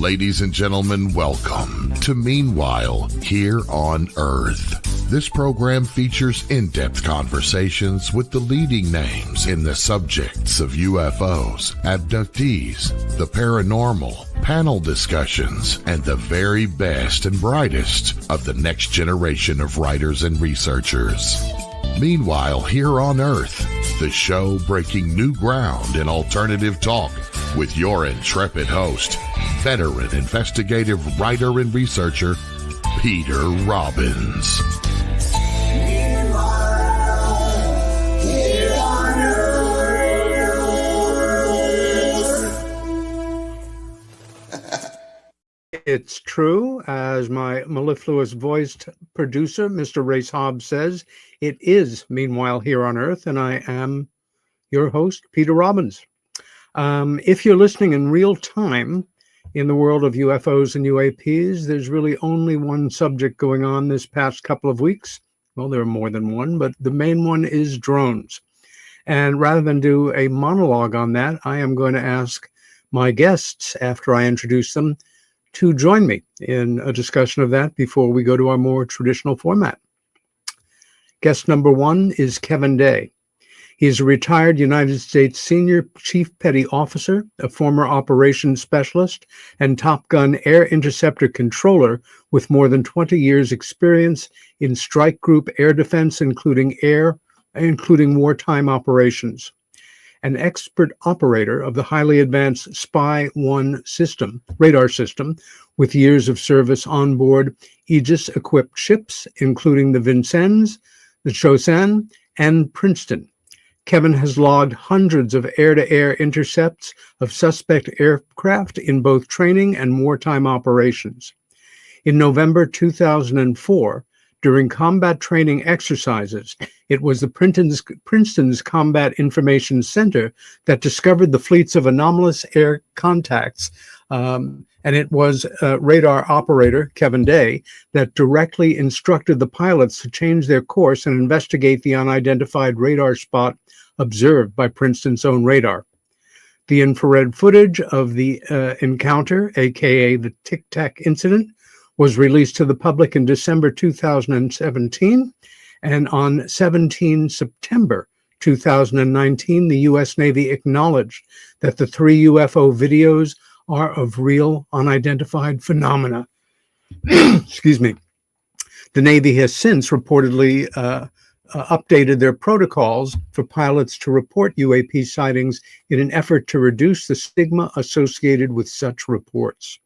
Ladies and gentlemen, welcome to Meanwhile Here on Earth. This program features in-depth conversations with the leading names in the subjects of UFOs, abductees, the paranormal, panel discussions, and the very best and brightest of the next generation of writers and researchers. Meanwhile Here on Earth, the show breaking new ground in alternative talk with your intrepid host, veteran investigative writer and researcher, Peter Robbins. It's true, as my mellifluous voiced producer, Mr. Race Hobbs, says, it is Meanwhile Here on Earth, and I am your host, Peter Robbins. If you're listening in real time in the world of UFOs and UAPs, there's really only one subject going on this past couple of weeks. Well, there are more than one, but the main one is drones. And rather than do a monologue on that, I am going to ask my guests, after I introduce them, to join me in a discussion of that before we go to our more traditional format. Guest number one is Kevin Day. He's a retired United States Senior Chief Petty Officer, a former operations specialist, and Top Gun Air Interceptor Controller with more than 20 years' experience in strike group air defense, including wartime operations. An expert operator of the highly advanced Spy-1 system, radar system, with years of service on board AEGIS-equipped ships, including the VINCENNES, the CHOSIN, and Princeton. Kevin has logged hundreds of air-to-air intercepts of suspect aircraft in both training and wartime operations. In November 2004, during combat training exercises, it was the Princeton's Combat Information Center that discovered the fleets of anomalous air contacts, and it was radar operator Kevin Day that directly instructed the pilots to change their course and investigate the unidentified radar spot observed by Princeton's own radar. The infrared footage of the encounter, aka the Tic-Tac incident, was released to the public in December 2017, and on 17 September 2019, the U.S. Navy acknowledged that the 3 UFO videos are of real unidentified phenomena. Excuse me. The Navy has since reportedly updated their protocols for pilots to report UAP sightings in an effort to reduce the stigma associated with such reports.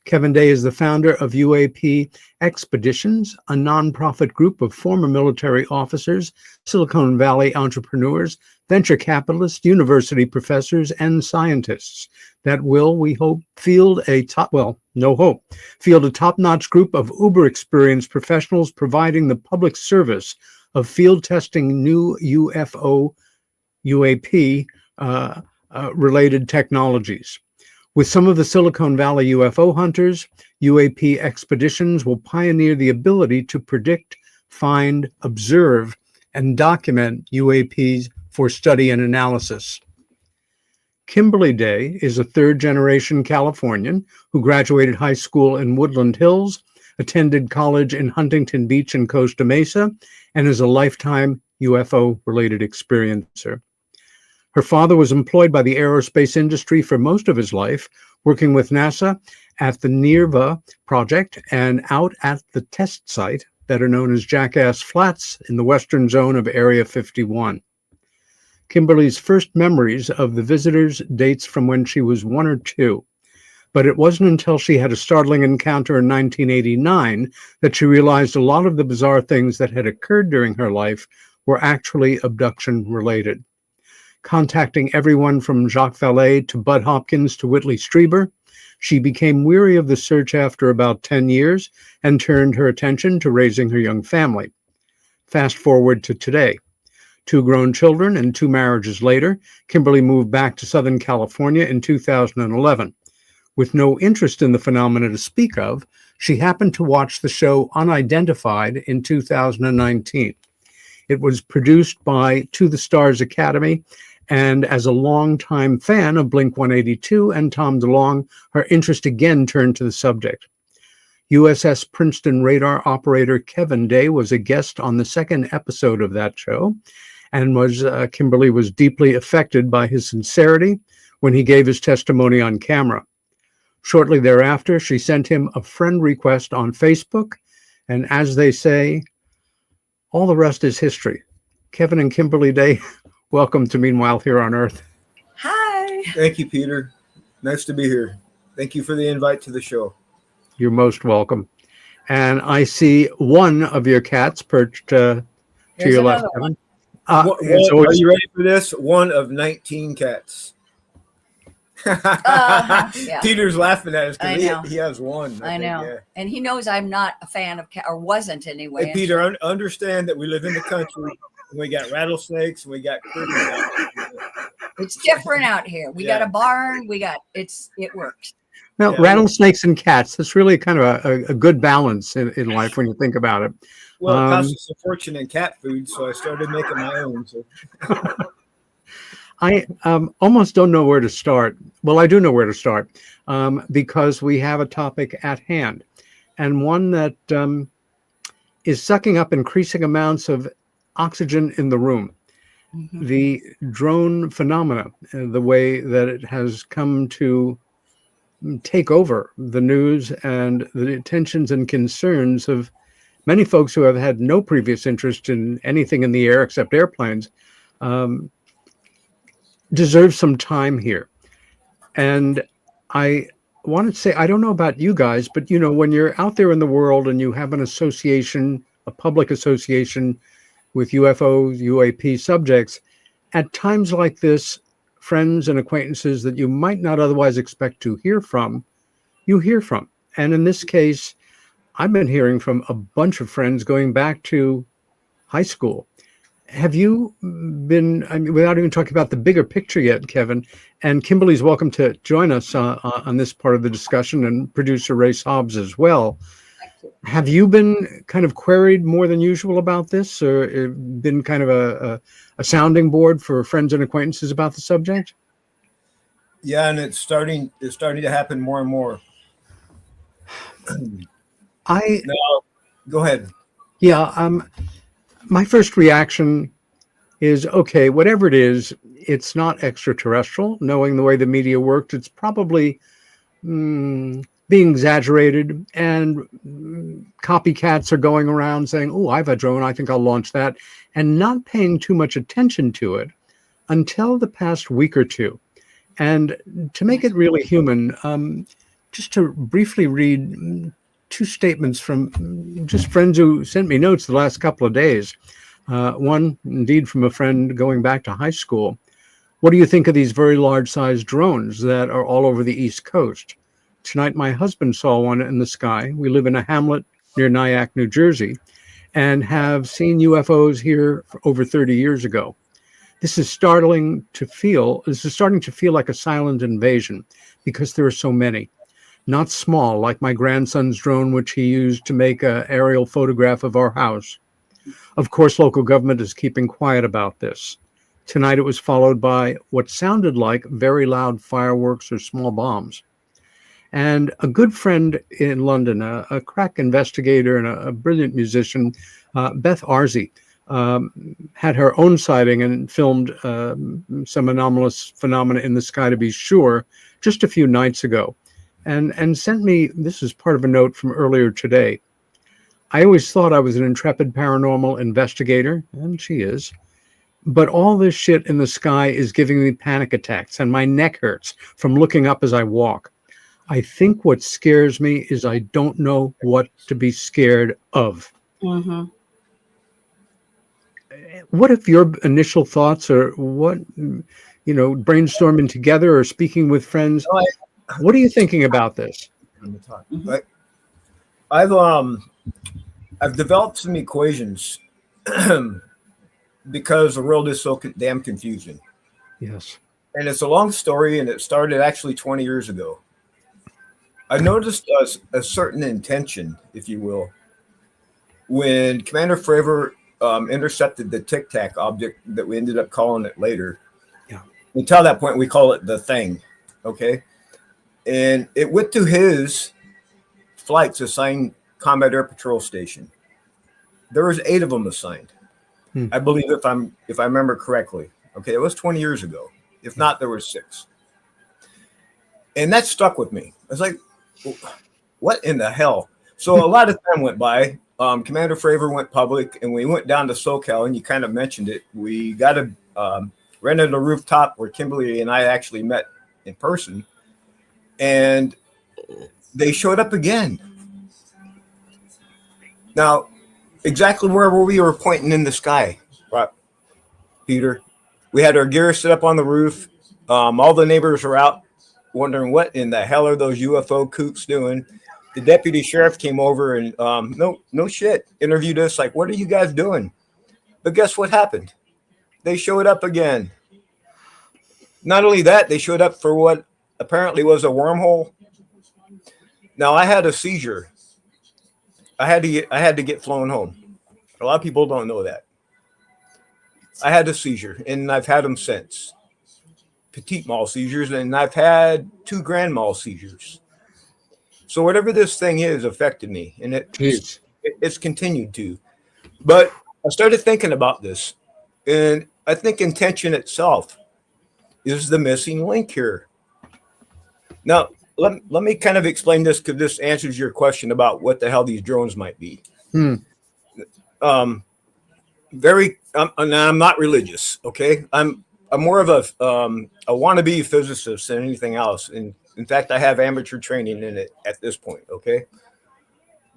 Kevin Day is the founder of UAP Expeditions, a nonprofit group of former military officers, Silicon Valley entrepreneurs, venture capitalists, university professors, and scientists that will, we hope, field a top-notch group of uber-experienced professionals providing the public service of field testing new UAP related technologies. With some of the Silicon Valley UFO hunters, UAP Expeditions will pioneer the ability to predict, find, observe, and document UAPs for study and analysis. Kimberly Day is a third-generation Californian who graduated high school in Woodland Hills, attended college in Huntington Beach and Costa Mesa, and is a lifetime UFO-related experiencer. Her father was employed by the aerospace industry for most of his life, working with NASA at the NIRVA project and out at the test site that are known as Jackass Flats in the western zone of Area 51. Kimberly's first memories of the visitors dates from when she was 1 or 2, but it wasn't until she had a startling encounter in 1989 that she realized a lot of the bizarre things that had occurred during her life were actually abduction-related. Contacting everyone from Jacques Vallée to Bud Hopkins to Whitley Strieber, she became weary of the search after about 10 years and turned her attention to raising her young family. Fast forward to today. 2 grown children and 2 marriages later, Kimberly moved back to Southern California in 2011. With no interest in the phenomena to speak of, she happened to watch the show Unidentified in 2019. It was produced by To the Stars Academy And as a longtime fan of Blink-182 and Tom DeLonge, her interest again turned to the subject. USS Princeton radar operator Kevin Day was a guest on the second episode of that show, and Kimberly was deeply affected by his sincerity when he gave his testimony on camera. Shortly thereafter, she sent him a friend request on Facebook, and as they say, all the rest is history. Kevin and Kimberly Day, welcome to Meanwhile Here on Earth. Hi. Thank you, Peter. Nice to be here. Thank you for the invite to the show. You're most welcome. And I see one of your cats perched to your left, Kevin. Are you ready for this? One of 19 cats. Yeah. Peter's laughing at us I because know. he has one. I think, know. yeah. And he knows I'm not a fan of cat, or wasn't anyway. Hey, Peter, understand that we live in the country and we got rattlesnakes and we got critters out there. It's different out here. We got a barn. It works. Now, rattlesnakes and cats, that's really kind of a good balance in life when you think about it. Well, it costs us a fortune in cat food, so I started making my own. So. I almost don't know where to start. Well, I do know where to start because we have a topic at hand, and one that is sucking up increasing amounts of oxygen in the room. Mm-hmm. The drone phenomena, the way that it has come to take over the news and the attentions and concerns of many folks who have had no previous interest in anything in the air except airplanes, deserve some time here. And I wanted to say, I don't know about you guys, but you know, when you're out there in the world and you have an association, a public association with UFOs, UAP subjects, at times like this, friends and acquaintances that you might not otherwise expect to hear from, you hear from. And in this case, I've been hearing from a bunch of friends going back to high school. Have you been, I mean, without even talking about the bigger picture yet, Kevin, and Kimberly's welcome to join us on this part of the discussion, and producer Race Hobbs as well. Have you been kind of queried more than usual about this, or been kind of a sounding board for friends and acquaintances about the subject? Yeah, and it's starting to happen more and more. No, go ahead. Yeah, my first reaction is, okay, whatever it is, it's not extraterrestrial. Knowing the way the media worked, it's probably being exaggerated, and copycats are going around saying, oh, I have a drone, I think I'll launch that, and not paying too much attention to it until the past week or two. And to make it really human, just to briefly read two statements from just friends who sent me notes the last couple of days. One, indeed, from a friend going back to high school. What do you think of these very large-sized drones that are all over the East Coast? Tonight, my husband saw one in the sky. We live in a hamlet near Nyack, New Jersey, and have seen UFOs here for over 30 years ago. This is starting to feel like a silent invasion because there are so many. Not small, like my grandson's drone, which he used to make an aerial photograph of our house. Of course, local government is keeping quiet about this. Tonight, it was followed by what sounded like very loud fireworks or small bombs. And a good friend in London, a crack investigator and a brilliant musician, Beth Arzy, had her own sighting and filmed some anomalous phenomena in the sky, to be sure, just a few nights ago. And sent me, this is part of a note from earlier today. I always thought I was an intrepid paranormal investigator, and she is. But all this shit in the sky is giving me panic attacks, and my neck hurts from looking up as I walk. I think what scares me is I don't know what to be scared of. Mm-hmm. What if your initial thoughts, or what, brainstorming together or speaking with friends, what are you thinking about this? I've developed some equations because the world is so damn confusing. Yes. And it's a long story, and it started actually 20 years ago. I noticed a certain intention, if you will, when Commander Fravor intercepted the Tic-Tac object that we ended up calling it later. Yeah. Until that point, we call it the thing. Okay. And it went to his flights assigned Combat Air Patrol Station. There was 8 of them assigned. I believe if I remember correctly. Okay, it was 20 years ago. If not, there were 6. And that stuck with me. I was like, what in the hell? So a lot of time went by. Commander Fravor went public, and we went down to SoCal, and you kind of mentioned it. We got rented a rooftop where Kimberly and I actually met in person, and they showed up again. Now, exactly where we were pointing in the sky, Peter. We had our gear set up on the roof. All the neighbors were out wondering what in the hell are those UFO kooks doing. The deputy sheriff came over and no shit, interviewed us like, what are you guys doing? But guess what happened? They showed up again. Not only that, they showed up for what apparently was a wormhole. Now I had a seizure. I had to get flown home. A lot of people don't know that. I had a seizure, and I've had them since. Petite mal seizures, and I've had 2 grand mal seizures. So whatever this thing is affected me, and it's continued to. But I started thinking about this, and I think intention itself is the missing link here. Now, let me kind of explain this, because this answers your question about what the hell these drones might be. I'm not religious, okay? I'm more of a wannabe physicist than anything else. And in fact, I have amateur training in it at this point, okay?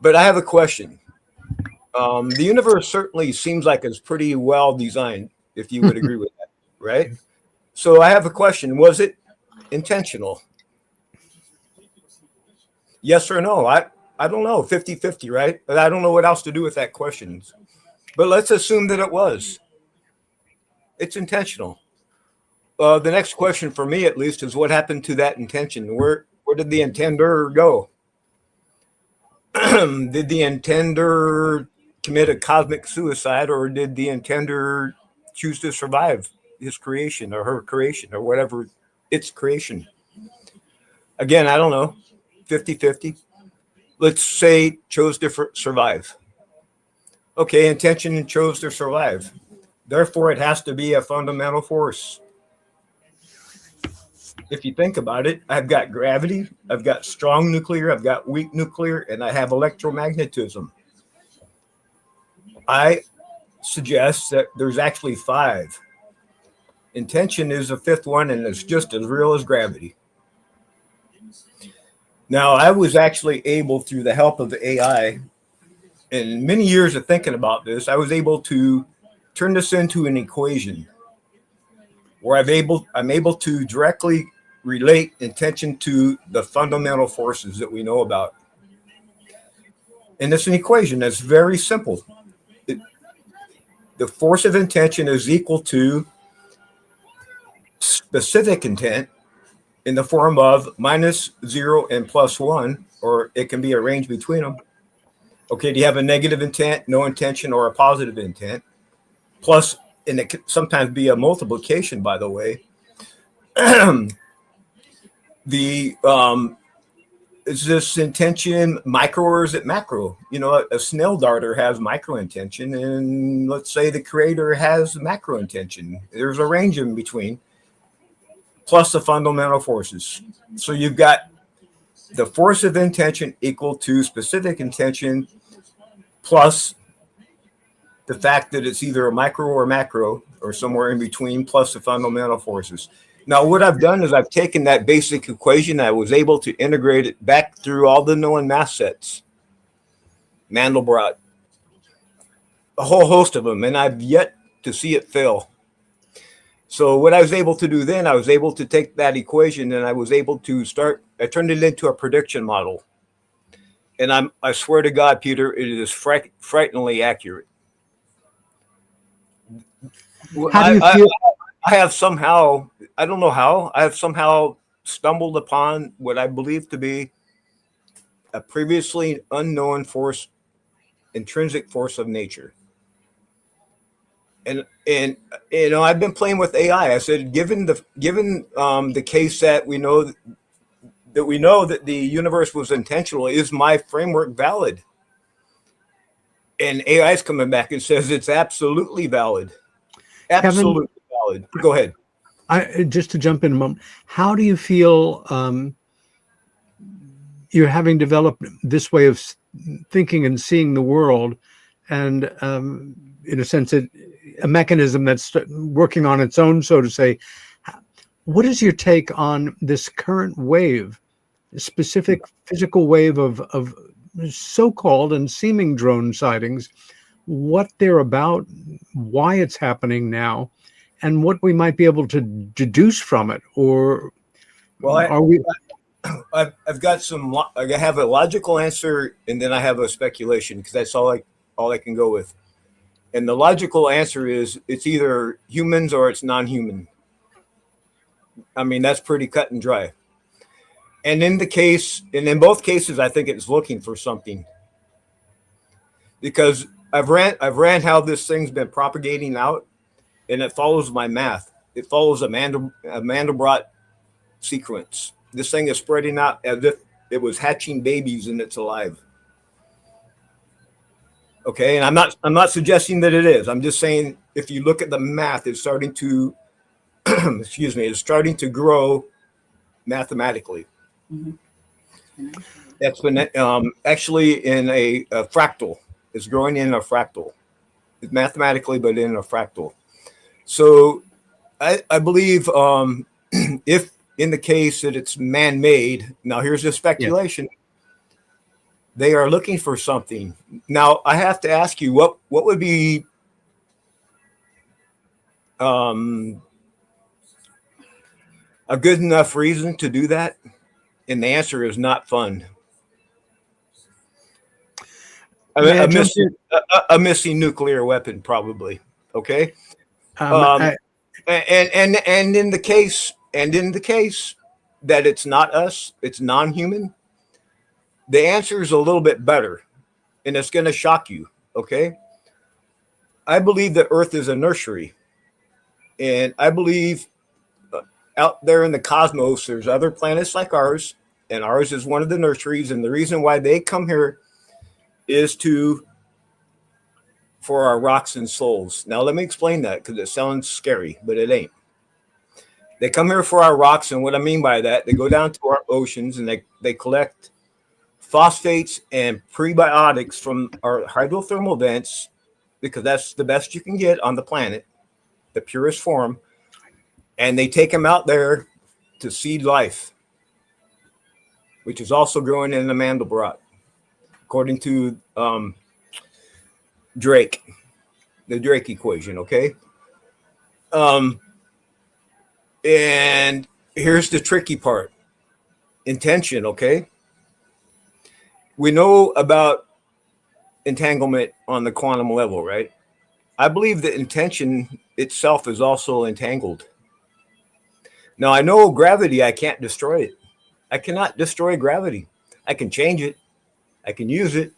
But I have a question. The universe certainly seems like it's pretty well designed, if you would agree with that, right? So I have a question. Was it intentional? Yes or no? I don't know, 50-50, right? But I don't know what else to do with that question. But let's assume that it was. It's intentional. The next question for me, at least, is what happened to that intention? Where did the intender go? Did the intender commit a cosmic suicide, or did the intender choose to survive his creation or her creation or whatever its creation? Again, I don't know. 50-50. Let's say chose to survive. Okay, intention chose to survive. Therefore, it has to be a fundamental force. If you think about it, I've got gravity, I've got strong nuclear, I've got weak nuclear, and I have electromagnetism. I suggest that there's actually 5. Intention is the 5th one, and it's just as real as gravity. Now, I was actually able, through the help of the AI, and many years of thinking about this, I was able to turn this into an equation where I'm able to directly relate intention to the fundamental forces that we know about. And it's an equation that's very simple. The force of intention is equal to specific intent in the form of -0 and +1, or it can be a range between them. Okay, do you have a negative intent, no intention, or a positive intent? Plus, and it can sometimes be a multiplication, by the way. Is this intention micro or is it macro? You know, a snail darter has micro intention, and let's say the creator has macro intention. There's a range in between, plus the fundamental forces. So you've got the force of intention equal to specific intention, plus the fact that it's either a micro or macro or somewhere in between, plus the fundamental forces. Now, what I've done is I've taken that basic equation. I was able to integrate it back through all the known mass sets, Mandelbrot, a whole host of them, and I've yet to see it fail. So what I was able to do then, I was able to take that equation and I was able to I turned it into a prediction model. And I swear to God, Peter, it is frighteningly accurate. How do you feel? I have somehow, I don't know how, I have somehow stumbled upon what I believe to be a previously unknown force, intrinsic force of nature. And you know, I've been playing with AI. I said, given the case that we know that the universe was intentional, is my framework valid? And AI is coming back and says it's absolutely valid. Absolutely valid. Go ahead. Just to jump in a moment, how do you feel you're having developed this way of thinking and seeing the world, and in a sense, a mechanism that's working on its own, so to say? What is your take on this current wave, specific physical wave of so-called and seeming drone sightings, what they're about, why it's happening now, and what we might be able to deduce from it? Or are we? I've got some. I have a logical answer, and then I have a speculation, because that's all I can go with. And the logical answer is it's either humans or it's non-human. I mean, that's pretty cut and dry. And in both cases, I think it's looking for something, because I've ran how this thing's been propagating out, and it follows my math. It follows a Mandelbrot sequence. This thing is spreading out as if it was hatching babies and it's alive. Okay, and I'm not suggesting that it is. I'm just saying, if you look at the math, it's starting to excuse me, it's starting to grow mathematically. Mm-hmm. That's been actually in a fractal. It's growing in a fractal. It's mathematically, but in a fractal. So I believe if in the case that it's man-made, now here's the speculation. Yeah. They are looking for something. Now I have to ask you, what would be a good enough reason to do that? And the answer is not fun. A missing nuclear weapon, probably. Okay. And in the case that it's not us, it's non-human, the answer is a little bit better, and it's going to shock you. Okay. I believe that Earth is a nursery, and I believe out there in the cosmos, there's other planets like ours, and ours is one of the nurseries. And the reason why they come here is for our rocks and souls. Now, let me explain that, because it sounds scary, but it ain't. They come here for our rocks, and what I mean by that, they go down to our oceans and they collect phosphates and prebiotics from our hydrothermal vents, because that's the best you can get on the planet, the purest form. And they take them out there to seed life, which is also growing in the Mandelbrot, according to Drake, the Drake equation. Okay. And here's the tricky part: intention. Okay. We know about entanglement on the quantum level, right? I believe that intention itself is also entangled. Now, I know gravity, I can't destroy it. I cannot destroy gravity. I can change it. I can use it.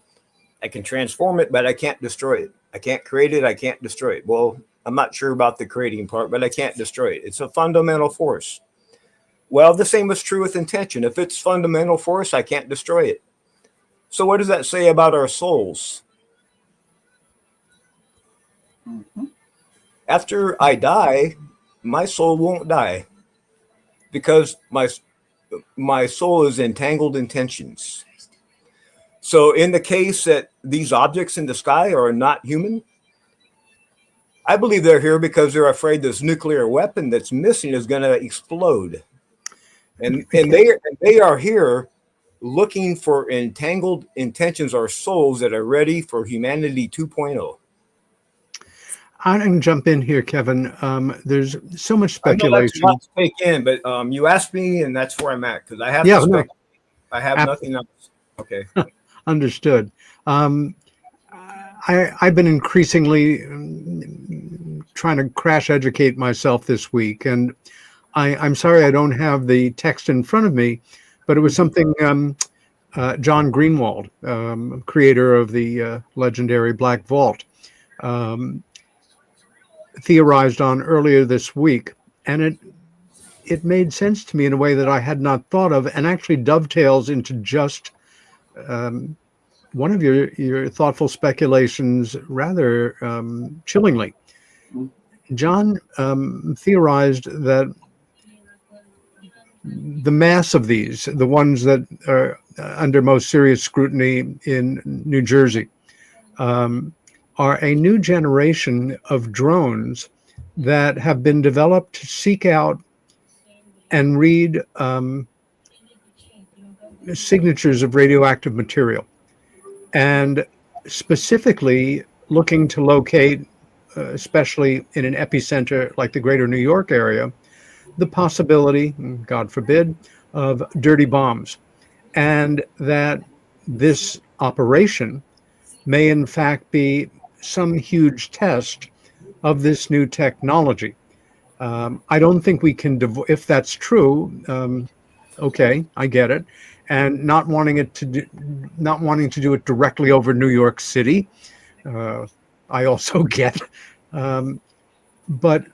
I can transform it, but I can't destroy it. I can't create it. I can't destroy it. Well, I'm not sure about the creating part, but I can't destroy it. It's a fundamental force. Well, the same is true with intention. If it's fundamental force, I can't destroy it. So what does that say about our souls? Mm-hmm. After I die, my soul won't die, because my soul is entangled in tensions. So in the case that these objects in the sky are not human, I believe they're here because they're afraid this nuclear weapon that's missing is going to explode. And they are here looking for entangled intentions or souls that are ready for humanity 2.0. I can jump in here, Kevin. There's so much speculation. I know that's a lot to take in, but you asked me, and that's where I'm at, because I have I have nothing else. Okay. Understood. I've been increasingly trying to crash educate myself this week, and I'm sorry I don't have the text in front of me, but it was something John Greenwald, creator of the legendary Black Vault, theorized on earlier this week, and it made sense to me in a way that I had not thought of, and actually dovetails into just one of your thoughtful speculations rather chillingly. John theorized that the mass of these, the ones that are under most serious scrutiny in New Jersey, are a new generation of drones that have been developed to seek out and read signatures of radioactive material, and specifically looking to locate, especially in an epicenter like the greater New York area, the possibility, God forbid, of dirty bombs. And that this operation may in fact be some huge test of this new technology. I don't think we can, if that's true, okay, I get it. And not wanting to do it directly over New York City, I also get. But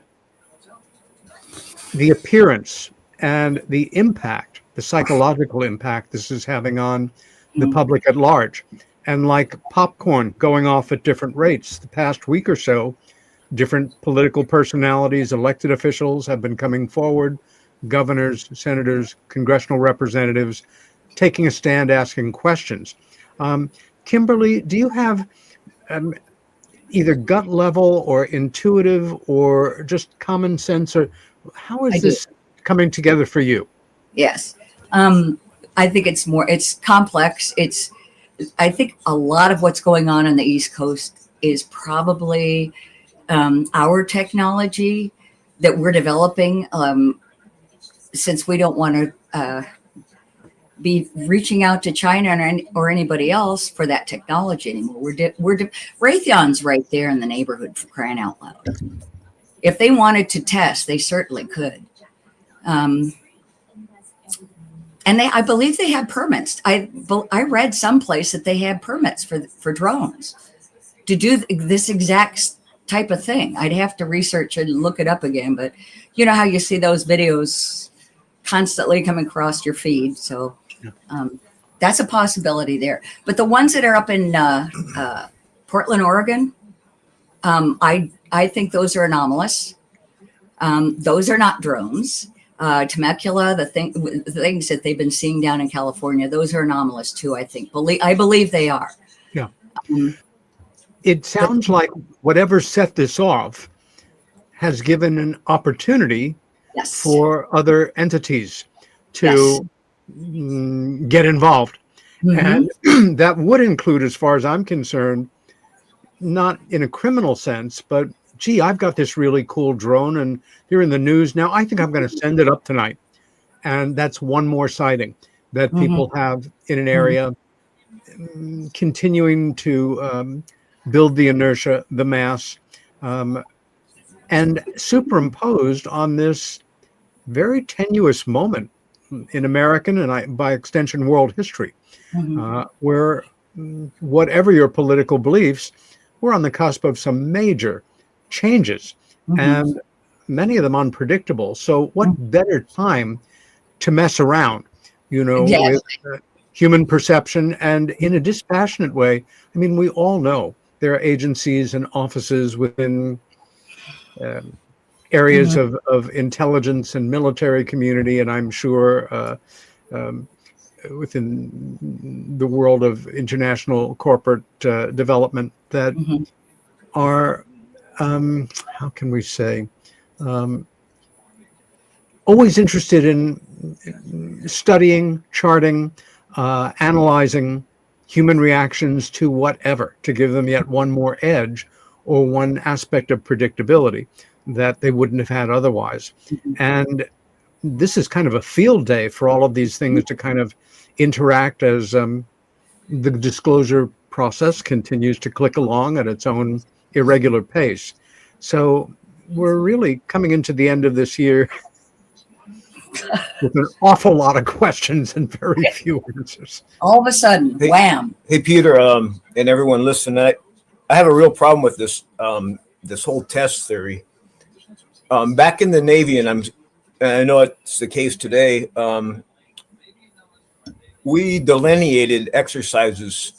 the appearance and the impact, the psychological impact this is having on the public at large, and like popcorn going off at different rates, the past week or so, different political personalities, elected officials have been coming forward, governors, senators, congressional representatives, taking a stand, asking questions. Kimberly, do you have either gut level or intuitive or just common sense, or how is this coming together for you? Yes. I think it's complex. I think a lot of what's going on the East Coast is probably our technology that we're developing, since we don't want to be reaching out to China or anybody else for that technology anymore. Raytheon's right there in the neighborhood, for crying out loud. If they wanted to test, they certainly could. And I believe they had permits. I read someplace that they had permits for drones to do this exact type of thing. I'd have to research and look it up again, but you know how you see those videos constantly coming across your feed. So that's a possibility there. But the ones that are up in Portland, Oregon, I think those are anomalous. Those are not drones. Temecula, the things that they've been seeing down in California, those are anomalous too, I think. I believe they are. Yeah. It sounds like whatever set this off has given an opportunity for other entities to get involved. And that would include, as far as I'm concerned, not in a criminal sense, but gee, I've got this really cool drone and they're in the news now. I think I'm going to send it up tonight. And that's one more sighting that people have in an area, continuing to build the inertia, the mass, and superimposed on this very tenuous moment in American and by extension world history, where whatever your political beliefs, we're on the cusp of some major changes, and many of them unpredictable. So what better time to mess around, with human perception, and in a dispassionate way. I mean, we all know there are agencies and offices within areas of intelligence and military community, and I'm sure within the world of international corporate development that are, how can we say, always interested in studying, charting, analyzing human reactions to whatever, to give them yet one more edge or one aspect of predictability that they wouldn't have had otherwise. And this is kind of a field day for all of these things to kind of interact as the disclosure process continues to click along at its own irregular pace. So we're really coming into the end of this year with an awful lot of questions and very few answers. All of a sudden, wham. Hey, Peter, and everyone listening, I have a real problem with this this whole test theory. Back in the Navy, and I know it's the case today, we delineated exercises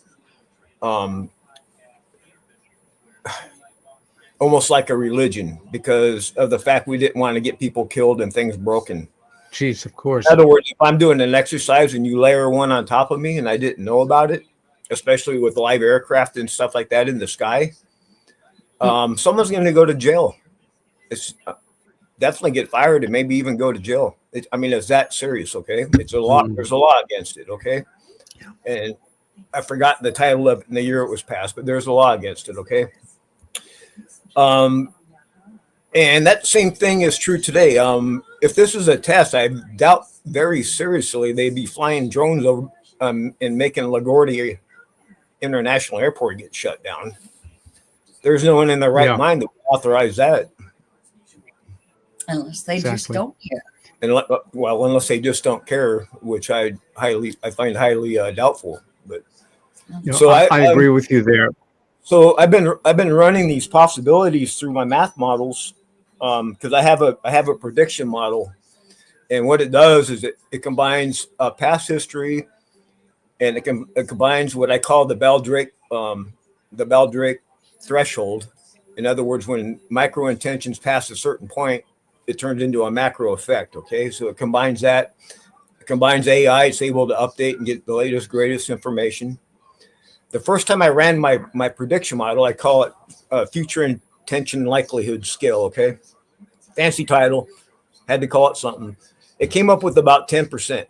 almost like a religion because of the fact we didn't want to get people killed and things broken. Jeez, of course. In other words, if I'm doing an exercise and you layer one on top of me and I didn't know about it, especially with live aircraft and stuff like that in the sky, someone's going to go to jail. It's definitely get fired and maybe even go to jail. It's that serious. Okay. It's a law. There's a law against it. Okay. And I forgot the title of it in the year it was passed, but there's a law against it. Okay. And that same thing is true today. If this is a test, I doubt very seriously they'd be flying drones over and making LaGuardia International Airport get shut down. There's no one in their right mind that would authorize that. Unless they just don't care. Unless they just don't care, which I find highly doubtful. But so I agree with you there. So I've been running these possibilities through my math models because I have a prediction model, and what it does is it combines past history, and it combines what I call the Bell-Drake threshold. In other words, when micro intentions pass a certain point, it turns into a macro effect. Okay, so it combines that. It combines AI. It's able to update and get the latest, greatest information. The first time I ran my prediction model, I call it future intention likelihood scale. Okay, fancy title, had to call it something. It came up with about 10%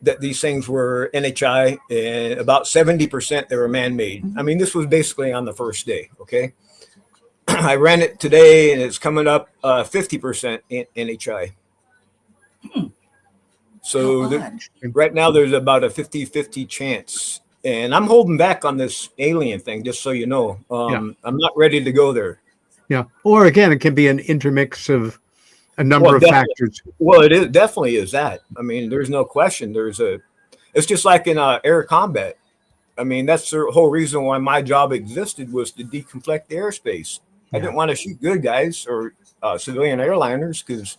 that these things were NHI, and about 70% they were man-made. I mean, this was basically on the first day. Okay, I ran it today, and it's coming up 50% NHI. So right now there's about a 50-50 chance. And I'm holding back on this alien thing, just so you know. I'm not ready to go there. Yeah. Or again, it can be an intermix of a number of factors. Well, it definitely is that. I mean, there's no question. It's just like in air combat. I mean, that's the whole reason why my job existed, was to deconflict the airspace. I didn't want to shoot good guys or civilian airliners because,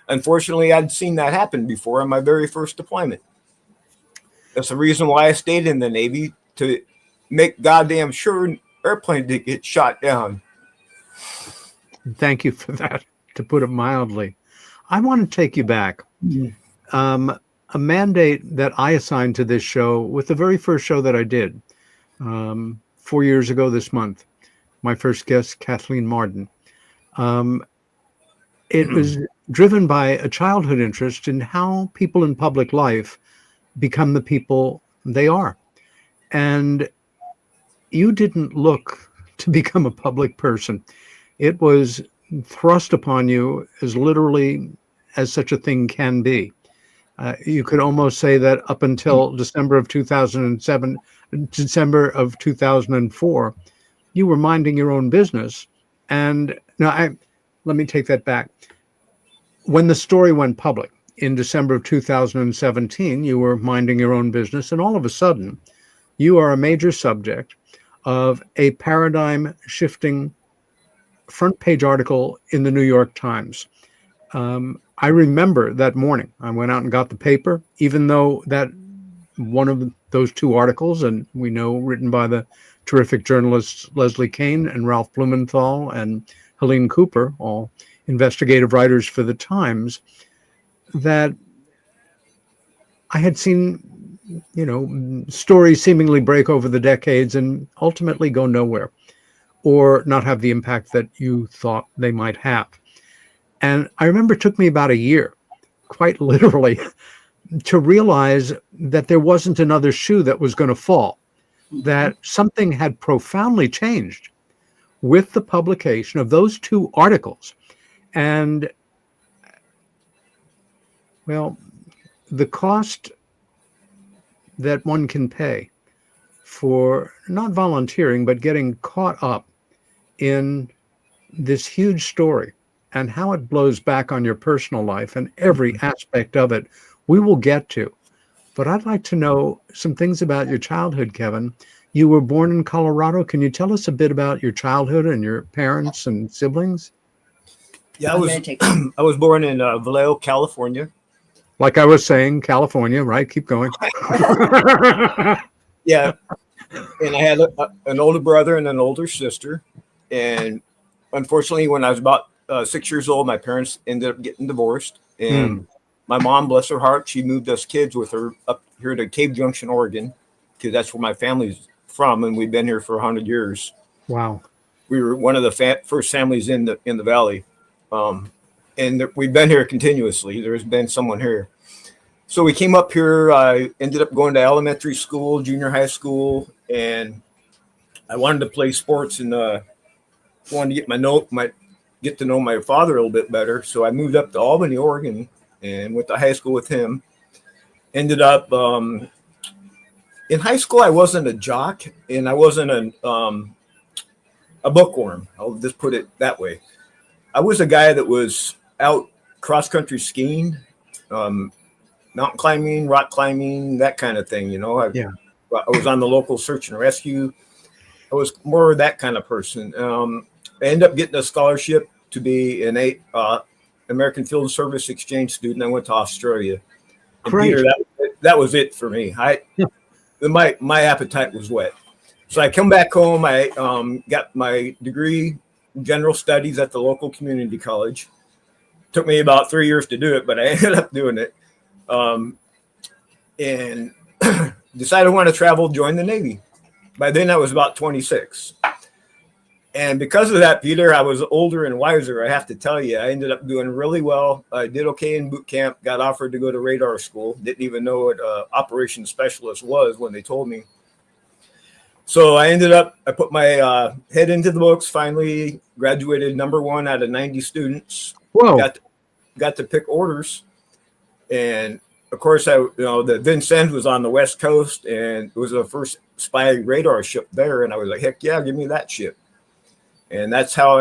unfortunately, I'd seen that happen before on my very first deployment. That's the reason why I stayed in the Navy, to make goddamn sure an airplane didn't get shot down. Thank you for that, to put it mildly. I want to take you back. A mandate that I assigned to this show with the very first show that I did 4 years ago this month. My first guest, Kathleen Marden. It was driven by a childhood interest in how people in public life become the people they are. And you didn't look to become a public person. It was thrust upon you as literally as such a thing can be. You could almost say that up until December of 2007, December of 2004, you were minding your own business. And let me take that back. When the story went public, in December of 2017, you were minding your own business, and all of a sudden, you are a major subject of a paradigm-shifting front-page article in the New York Times. I remember that morning. I went out and got the paper, even though that one of those two articles, and we know written by the terrific journalists Leslie Kane and Ralph Blumenthal and Helene Cooper, all investigative writers for the Times, that I had seen, stories seemingly break over the decades and ultimately go nowhere, or not have the impact that you thought they might have. And I remember it took me about a year, quite literally, to realize that there wasn't another shoe that was going to fall, that something had profoundly changed with the publication of those two articles. And well, the cost that one can pay for not volunteering, but getting caught up in this huge story and how it blows back on your personal life and every aspect of it, we will get to. But I'd like to know some things about your childhood, Kevin. You were born in Colorado. Can you tell us a bit about your childhood and your parents and siblings? Yeah, I'm going to take. I was born in Vallejo, California. Like I was saying, California, right? Keep going. Yeah, and I had an older brother and an older sister. And unfortunately, when I was about 6 years old, my parents ended up getting divorced. And my mom, bless her heart, she moved us kids with her up here to Cave Junction, Oregon, because that's where my family's from, and we've been here for 100 years. Wow. We were one of the first families in the valley, and we've been here continuously. There's been someone here. So we came up here. I ended up going to elementary school, junior high school, and I wanted to play sports and wanted to get to know my father a little bit better. So I moved up to Albany, Oregon, and went to high school with him. Ended up in high school. I wasn't a jock, and I wasn't a bookworm. I'll just put it that way. I was a guy that was out cross country skiing, mountain climbing, rock climbing, that kind of thing. I was on the local search and rescue. I was more of that kind of person. I ended up getting a scholarship to be an American Field Service exchange student. I went to Australia. And Great. Peter, that was it for me. My appetite was whet. So I come back home. I got my degree in general studies at the local community college. Took me about 3 years to do it, but I ended up doing it. And decided I want to travel, join the Navy. By then I was about 26. And because of that, Peter, I was older and wiser. I have to tell you, I ended up doing really well. I did okay in boot camp, got offered to go to radar school. Didn't even know what operations specialist was when they told me. So I put my head into the books, finally graduated number 1 out of 90 students. Whoa. Got to pick orders. And of course, the VINCENNES was on the West Coast, and it was the first spy radar ship there. And I was like, heck yeah, give me that ship. And that's how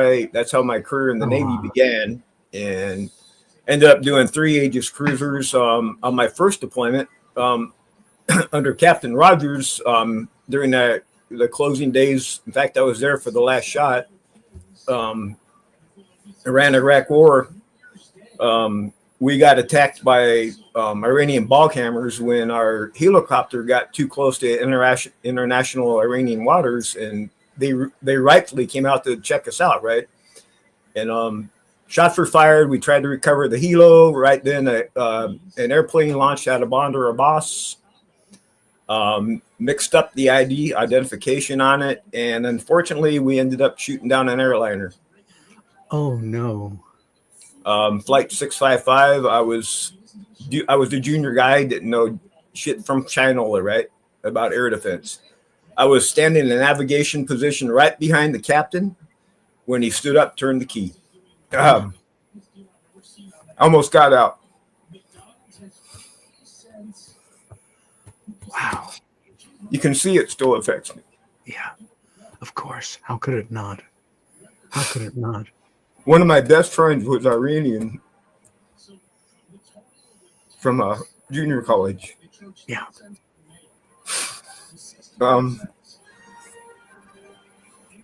my career in the Navy began, and ended up doing 3 Aegis cruisers on my first deployment under Captain Rogers during the closing days. In fact, I was there for the last shot. Iran-Iraq War. We got attacked by Iranian bog hammers when our helicopter got too close to international Iranian waters, and they rightfully came out to check us out, right? And shots were fired. We tried to recover the helo. Right then, an airplane launched out of Bandar Abbas, mixed up the identification on it, and unfortunately, we ended up shooting down an airliner. Oh no! Flight 655. I was the junior guy, didn't know shit from Chinola, right, about air defense. I was standing in a navigation position right behind the captain when he stood up, turned the key. Almost got out. Wow. You can see it still affects me. Yeah, of course. How could it not? How could it not? One of my best friends was Iranian from a junior college. Yeah.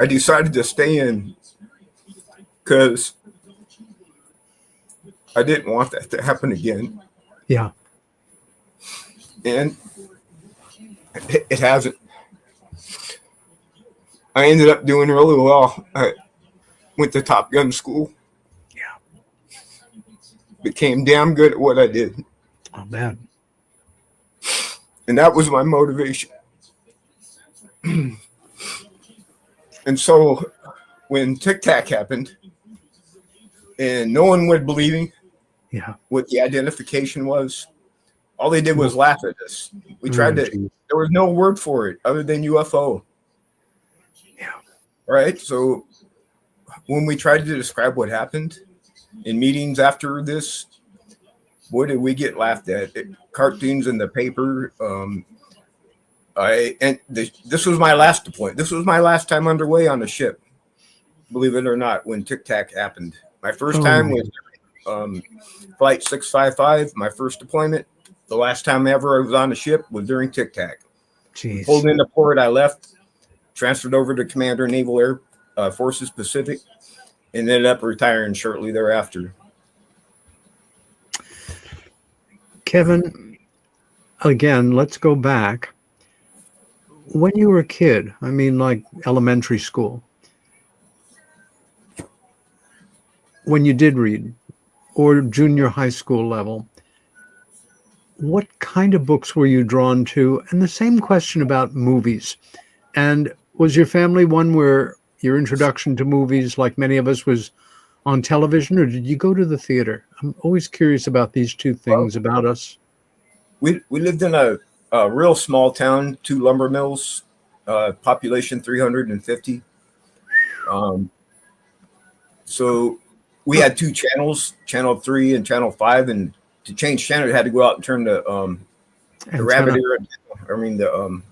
I decided to stay in because I didn't want that to happen again. Yeah. And it hasn't. I ended up doing really well. I went to Top Gun school. Yeah. Became damn good at what I did. Oh man. And that was my motivation. And so when Tic-Tac happened and no one would believe me, what the identification was, all they did was laugh at us. We tried to, there was no word for it other than UFO. Yeah. Right? So when we tried to describe what happened in meetings after this, what did we get laughed at? Cartoons in the paper. This was my last deployment. This was my last time underway on a ship, believe it or not, when Tic-Tac happened. My first time was Flight 655, my first deployment. The last time ever I was on a ship was during Tic-Tac. Pulled into port, I left, transferred over to Commander Naval Air Forces Pacific, and ended up retiring shortly thereafter. Kevin, again, let's go back. When you were a kid, I mean, like elementary school, when you did read, or junior high school level, what kind of books were you drawn to? And the same question about movies. And was your family one where your introduction to movies, like many of us, was on television, or did you go to the theater? I'm always curious about these two things about us. We lived in a real small town, 2 lumber mills, population 350. So we had 2 channels, channel 3 and channel 5, and to change channel, you had to go out and turn the rabbit ear. I mean the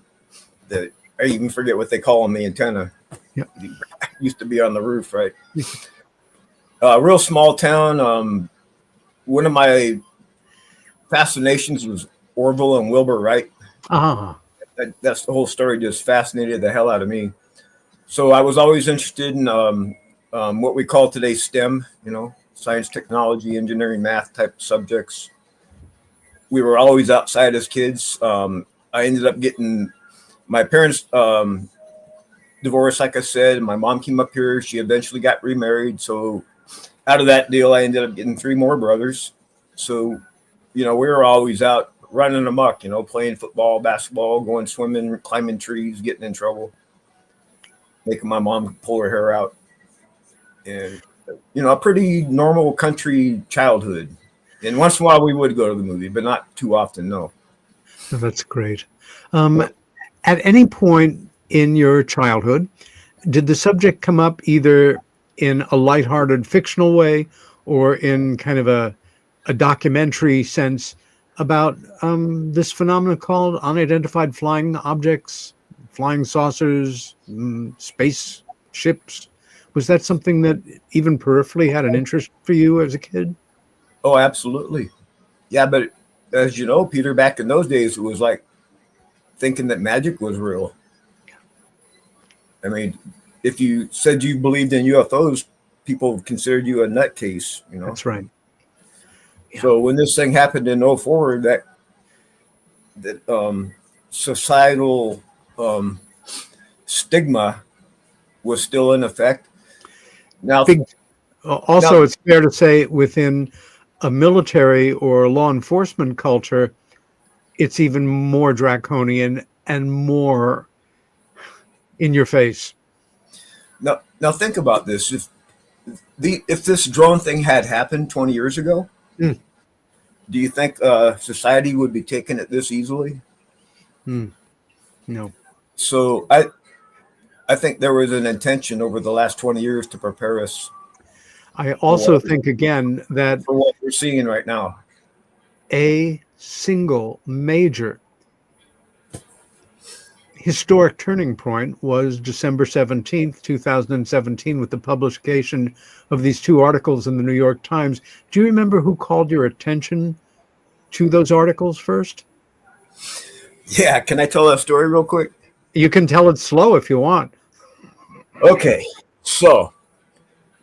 I even forget what they call them, the antenna. Yep. Used to be on the roof, right? Real small town. One of my fascinations was Orville and Wilbur Wright. That's the whole story. Just fascinated the hell out of me. So I was always interested in what we call today STEM, science, technology, engineering, math type subjects. We were always outside as kids. I ended up getting my parents divorced, like I said, and my mom came up here. She eventually got remarried. So out of that deal, I ended up getting 3 more brothers. So, we were always out running amok, playing football, basketball, going swimming, climbing trees, getting in trouble, making my mom pull her hair out. And, a pretty normal country childhood. And once in a while we would go to the movie, but not too often, no. Oh, that's great. At any point in your childhood, did the subject come up either in a lighthearted fictional way or in kind of a documentary sense about this phenomenon called unidentified flying objects, flying saucers, space ships? Was that something that even peripherally had an interest for you as a kid? Oh, absolutely. Yeah, but as you know, Peter, back in those days, it was like thinking that magic was real. I mean, if you said you believed in UFOs, people considered you a nutcase, That's right. Yeah. So when this thing happened in '04, that societal stigma was still in effect. Now, it's fair to say within a military or law enforcement culture, it's even more draconian and more in your face. Now think about this. If this drone thing had happened 20 years ago, do you think society would be taking it this easily? No. So I think there was an intention over the last 20 years to prepare us. I also think, again, that for what we're seeing right now, a single major historic turning point was December 17th, 2017, with the publication of these 2 articles in the New York Times. Do you remember who called your attention to those articles first? Yeah. Can I tell that story real quick? You can tell it slow if you want. Okay. So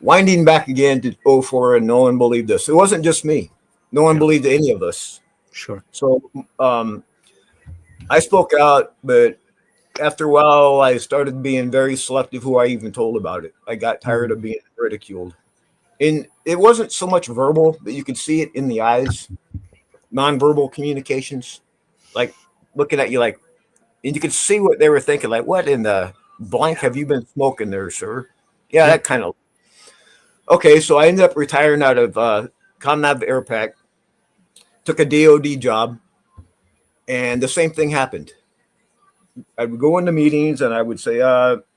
winding back again to '04, and no one believed us. It wasn't just me. No one believed any of us. Sure. So I spoke out, but after a while, I started being very selective who I even told about it. I got tired of being ridiculed. And it wasn't so much verbal, but you could see it in the eyes, nonverbal communications, like looking at you like, and you could see what they were thinking, like, what in the blank have you been smoking there, sir? Yeah, that kind of. Okay, so I ended up retiring out of ComNav Airpac, took a DOD job, and the same thing happened. I would go into meetings and I would say,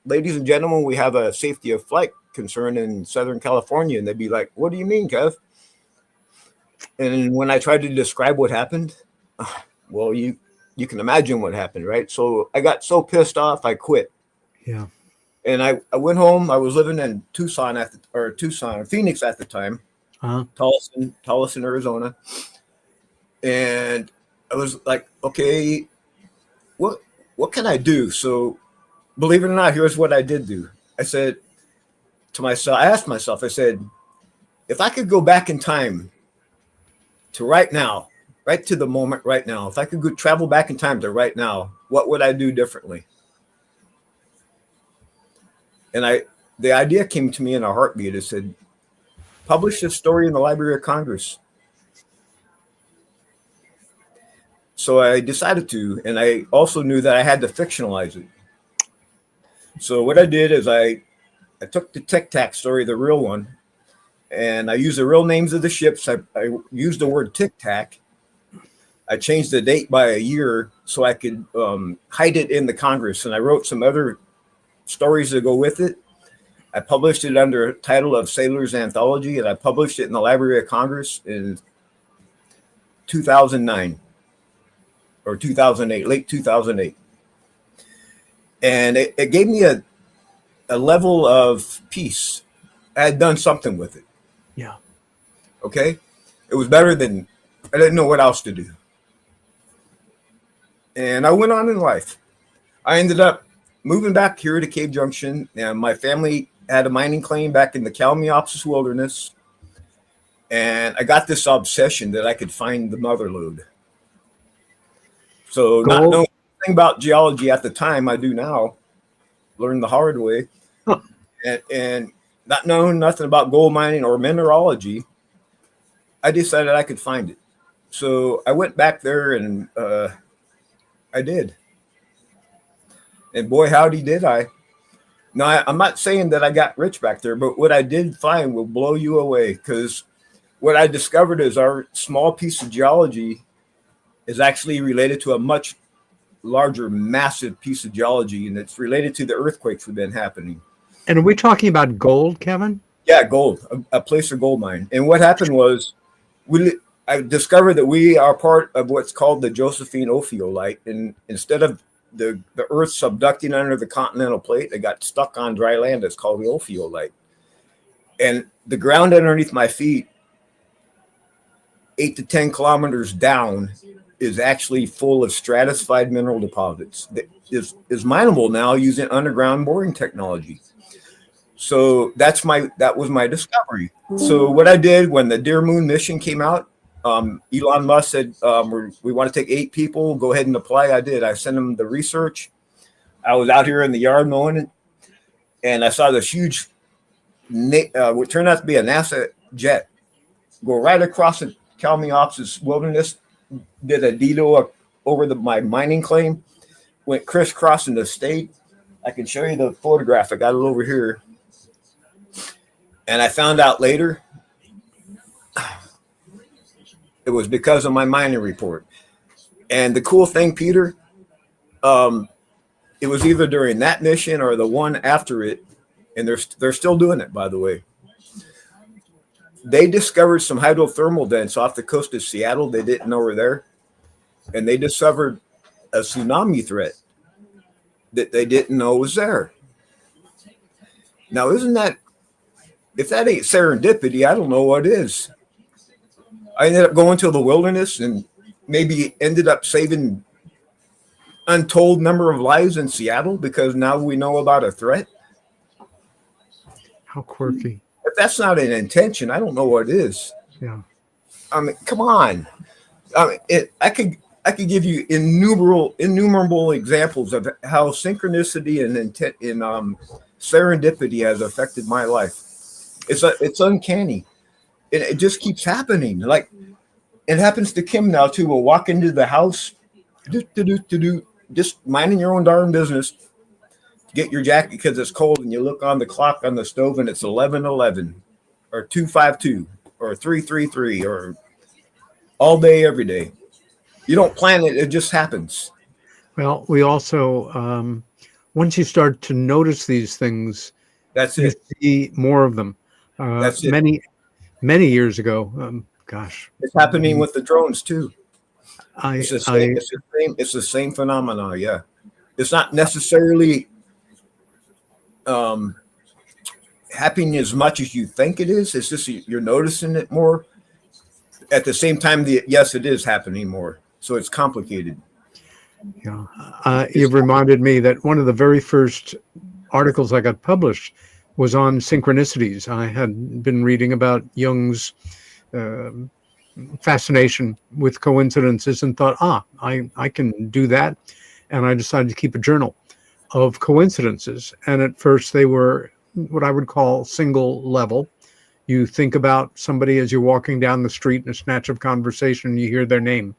ladies and gentlemen, we have a safety of flight concern in Southern California. And they'd be like, what do you mean, Kev? And when I tried to describe what happened, well, you can imagine what happened, right? So I got so pissed off, I quit. Yeah. And I went home. I was living in Phoenix at the time, Tolleson, Arizona. And I was like, okay, what can I do? So believe it or not, here's what I did do. I said, to myself, I asked myself, I said, if I could go back in time to right now, right to the moment right now, if I could go travel back in time to right now, what would I do differently? And the idea came to me in a heartbeat. It said, publish this story in the Library of Congress. So I decided to, and I also knew that I had to fictionalize it. So what I did is I took the Tic-Tac story, the real one, and I used the real names of the ships. I used the word Tic-Tac. I changed the date by a year so I could hide it in the Congress, and I wrote some other stories to go with it. I published it under a title of Sailor's Anthology, and I published it in the Library of Congress in 2009 or 2008, late 2008. And it gave me a level of peace. I had done something with it. Yeah. Okay. It was better than, I didn't know what else to do. And I went on in life. I ended up moving back here to Cave Junction, and my family had a mining claim back in the Kalmiopsis Wilderness. And I got this obsession that I could find the mother lode. So not knowing anything about geology at the time, I do now, learned the hard way. Huh. And not knowing nothing about gold mining or mineralogy, I decided I could find it. So I went back there and I did. And boy, howdy did I. Now, I'm not saying that I got rich back there, but what I did find will blow you away, because what I discovered is our small piece of geology is actually related to a much larger, massive piece of geology, and it's related to the earthquakes that have been happening. And are we talking about gold, Kevin? Yeah, gold, a placer gold mine. And what happened was I discovered that we are part of what's called the Josephine ophiolite, and instead of the earth subducting under the continental plate, they got stuck on dry land. That's called the ophiolite. And the ground underneath my feet, 8 to 10 kilometers down, is actually full of stratified mineral deposits that is mineable now using underground boring technology. So that was my discovery. So what I did when the Dear Moon mission came out, Elon Musk said, we want to take 8 people, go ahead and apply. I did. I sent him the research. I was out here in the yard mowing it, and I saw this huge, what turned out to be a NASA jet, go right across the Kalmiopsis Wilderness, did a detour over my mining claim, went crisscrossing the state. I can show you the photograph. I got it over here. And I found out later it was because of my mining report. And the cool thing, Peter, it was either during that mission or the one after it, and they're still doing it, by the way. They discovered some hydrothermal vents off the coast of Seattle they didn't know were there, and they discovered a tsunami threat that they didn't know was there. Now, if that ain't serendipity, I don't know what is. I ended up going to the wilderness and maybe ended up saving untold number of lives in Seattle because now we know about a threat. How quirky. If that's not an intention, I don't know what is. Yeah. I mean, come on. I mean, I could give you innumerable examples of how synchronicity and intent in serendipity has affected my life. It's uncanny. It just keeps happening. Like, it happens to Kim now too. We'll walk into the house, just minding your own darn business. Get your jacket because it's cold, and you look on the clock on the stove and it's 11:11 or 2:52 or 3:33 or all day, every day. You don't plan it; it just happens. Well, we also once you start to notice these things, That's you it. see more of them. That's it. Many years ago, gosh, It's happening with the drones too. it's It's the same phenomena. Yeah, it's not necessarily happening as much as you think it is. It's just you're noticing it more. At the same time, yes, it is happening more. So it's complicated. Yeah, you've reminded me that one of the very first articles I got published was on synchronicities. I had been reading about Jung's fascination with coincidences and thought, I can do that. And I decided to keep a journal of coincidences. And at first they were what I would call single level. You think about somebody as you're walking down the street in a snatch of conversation, and you hear their name.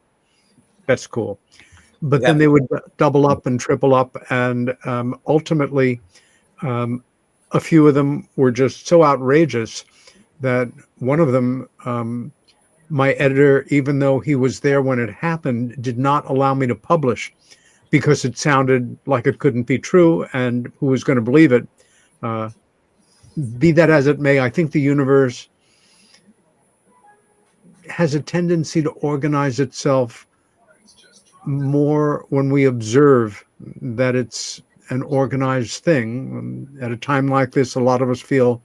That's cool. But then they would double up and triple up. And ultimately, a few of them were just so outrageous that one of them, my editor, even though he was there when it happened, did not allow me to publish because it sounded like it couldn't be true, and who was going to believe it? Be that as it may, I think the universe has a tendency to organize itself more when we observe that it's an organized thing. At a time like this, a lot of us feel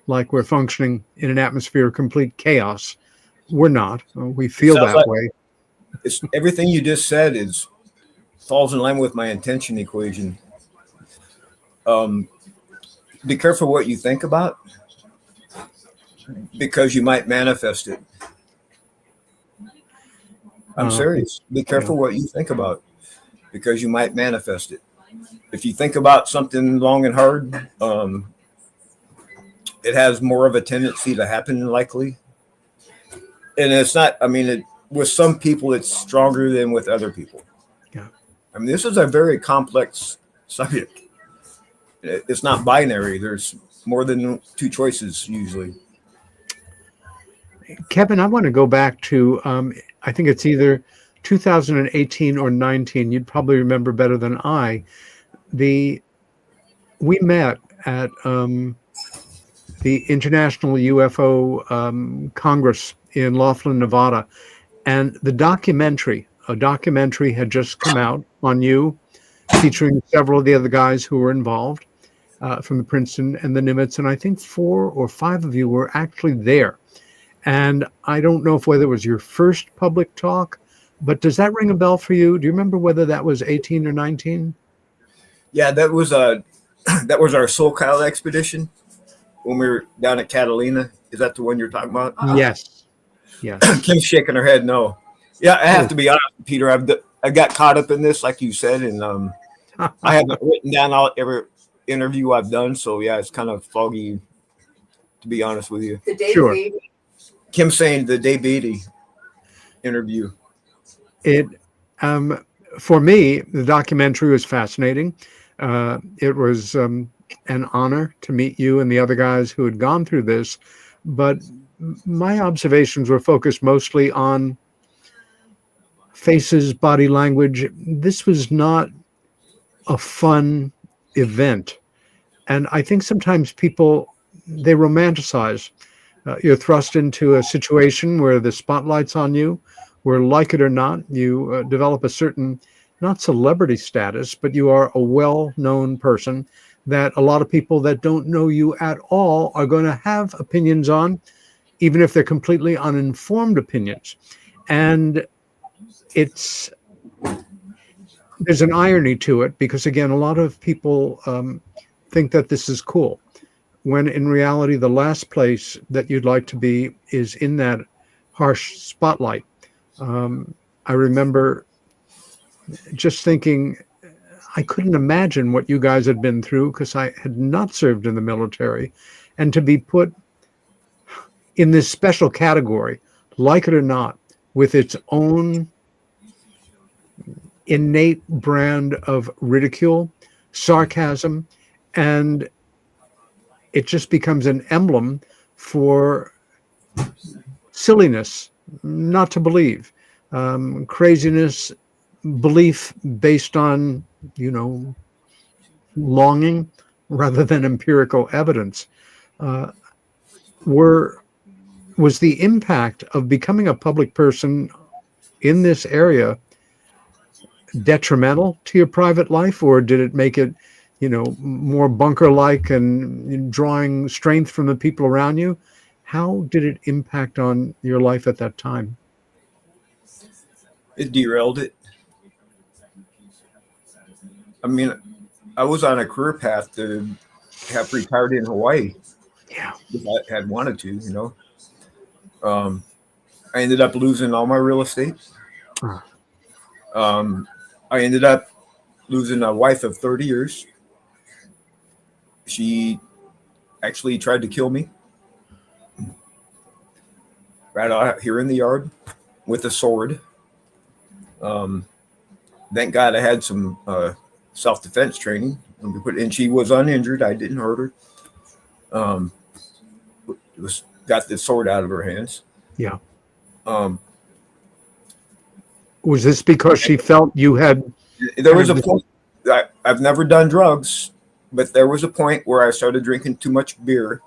like we're functioning in an atmosphere of complete chaos. We're not. We feel that way. It's, everything you just said falls in line with my intention equation. Be careful what you think about, because you might manifest it. I'm serious. Be careful what you think about, because you might manifest it. If you think about something long and hard, it has more of a tendency to happen likely. And it's not, I mean, with some people, it's stronger than with other people. Yeah. I mean, this is a very complex subject. It's not binary. There's more than two choices usually. Kevin, I want to go back to, I think it's either 2018 or 19. You'd probably remember better than I. We met at the International UFO Congress in Laughlin, Nevada, and a documentary had just come out on you, featuring several of the other guys who were involved from the Princeton and the Nimitz, and I think 4 or 5 of you were actually there. And I don't know whether it was your first public talk, but does that ring a bell for you? Do you remember whether that was 18 or 19? Yeah, that was our SoCal expedition when we were down at Catalina. Is that the one you're talking about? Yes. Kim's shaking her head no. Yeah, I have to be honest, Peter. I got caught up in this, like you said, and I haven't written down every interview I've done. So yeah, it's kind of foggy, to be honest with you. The Dave Sure. Beatty. Kim's saying the Dave Beatty interview. It, for me, the documentary was fascinating. It was an honor to meet you and the other guys who had gone through this, but my observations were focused mostly on faces, body language. This was not a fun event. And I think sometimes people, they romanticize. You're thrust into a situation where the spotlight's on you, where, like it or not, you develop a certain, not celebrity status, but you are a well-known person that a lot of people that don't know you at all are going to have opinions on, even if they're completely uninformed opinions. And there's an irony to it, because again, a lot of people think that this is cool, when in reality, the last place that you'd like to be is in that harsh spotlight. I remember just thinking, I couldn't imagine what you guys had been through, because I had not served in the military, and to be put in this special category, like it or not, with its own innate brand of ridicule, sarcasm, and it just becomes an emblem for silliness, not to believe, craziness, belief based on, longing rather than empirical evidence. Was the impact of becoming a public person in this area detrimental to your private life, or did it make it, more bunker-like and drawing strength from the people around you? How did it impact on your life at that time? It derailed it. I mean, I was on a career path to have retired in Hawaii Yeah. if I had wanted to, you know. I ended up losing all my real estate. I ended up losing a wife of 30 years. She actually tried to kill me right out here in the yard with a sword. Thank God I had some self-defense training, and she was uninjured. I didn't hurt her. Got the sword out of her hands. Yeah. Um, Was this because she felt you had? there was a point. I've never done drugs, but there was a point where I started drinking too much beer,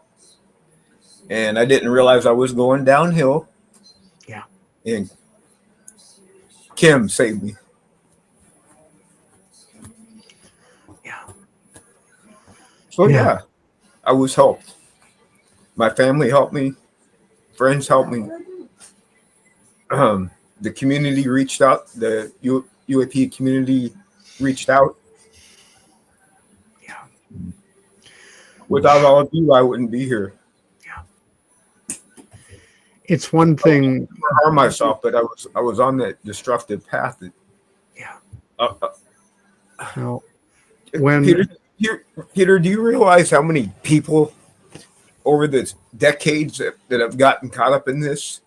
and I didn't realize I was going downhill. Yeah. And Kim saved me. Yeah. So yeah, I was helped. My family helped me. Friends helped me. The community reached out. The UAP community reached out. Yeah. Without all of you, I wouldn't be here. Yeah. It's one thing. I harm myself, but I was on that destructive path. Yeah. Well, when Peter, do you realize how many people over the decades that have gotten caught up in this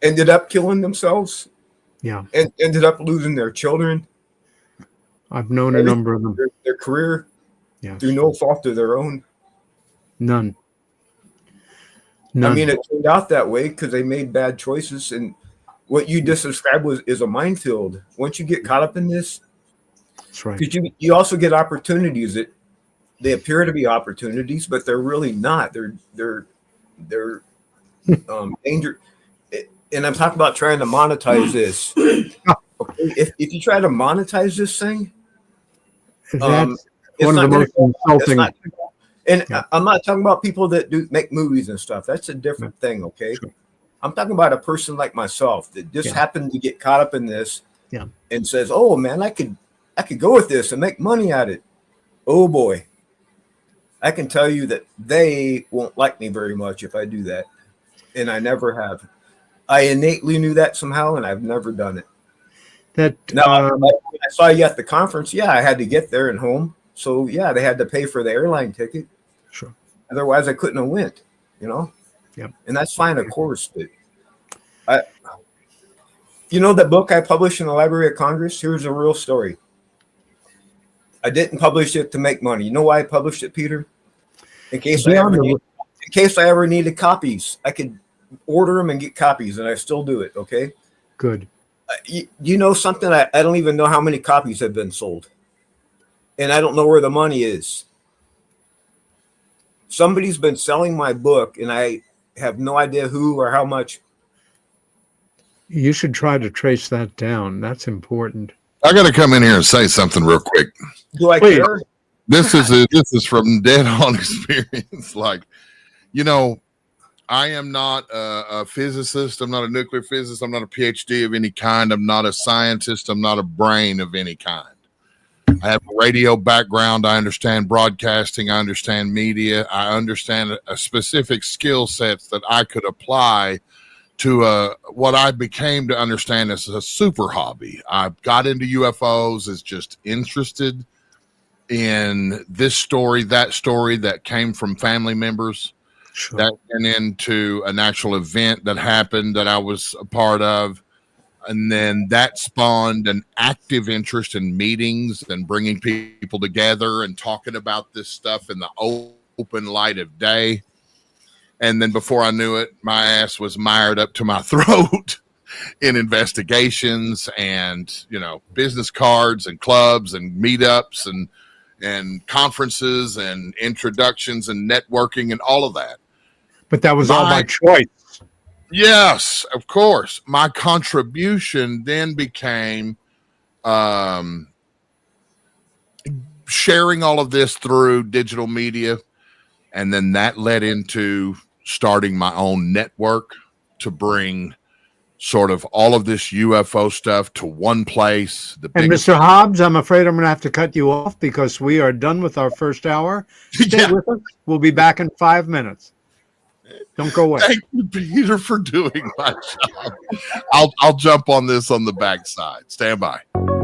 ended up killing themselves? Yeah. And ended up losing their children. I've known a number of them. Their career through no fault of their own. None. I mean, it turned out that way because they made bad choices, and what you just described is a minefield. Once you get caught up in this, that's right. Because you also get opportunities that they appear to be opportunities, but they're really not. They're danger. And I'm talking about trying to monetize this. Okay? If you try to monetize this thing, that's one of the most insulting. I'm not talking about people that make movies and stuff. That's a different thing, okay? Sure. I'm talking about a person like myself that just happened to get caught up in this and says, "Oh man, I could go with this and make money at it." Oh boy, I can tell you that they won't like me very much if I do that, and I never have. I innately knew that somehow, and I've never done it. When I saw you at the conference, I had to get there and home. So they had to pay for the airline ticket. Sure. Otherwise, I couldn't have went. You know. Yep. And that's fine, of course. But that book I published in the Library of Congress. Here's a real story. I didn't publish it to make money. You know why I published it, Peter? In case I ever needed copies, I could order them and get copies, and I still do it. Okay. Good. You know something? I don't even know how many copies have been sold, and I don't know where the money is. Somebody's been selling my book, and I have no idea who or how much. You should try to trace that down. That's important. I got to come in here and say something real quick. Do I care? This is from dead on experience. Like, I am not a physicist. I'm not a nuclear physicist. I'm not a PhD of any kind. I'm not a scientist. I'm not a brain of any kind. I have a radio background. I understand broadcasting. I understand media. I understand a specific skill sets that I could apply to what I became to understand as a super hobby. I got into UFOs as just interested in this story, that came from family members. Sure. That went into an actual event that happened that I was a part of. And then that spawned an active interest in meetings and bringing people together and talking about this stuff in the open light of day. And then before I knew it, my ass was mired up to my throat in investigations and, business cards and clubs and meetups and conferences and introductions and networking and all of that. But that was all by choice. Yes, of course. My contribution then became sharing all of this through digital media. And then that led into starting my own network to bring sort of all of this UFO stuff to one place. And Mr. Hobbs, I'm afraid I'm going to have to cut you off because we are done with our first hour. Stay with us. We'll be back in 5 minutes. Don't go away. Thank you, Peter, for doing my job. I'll jump on this on the backside. Stand by.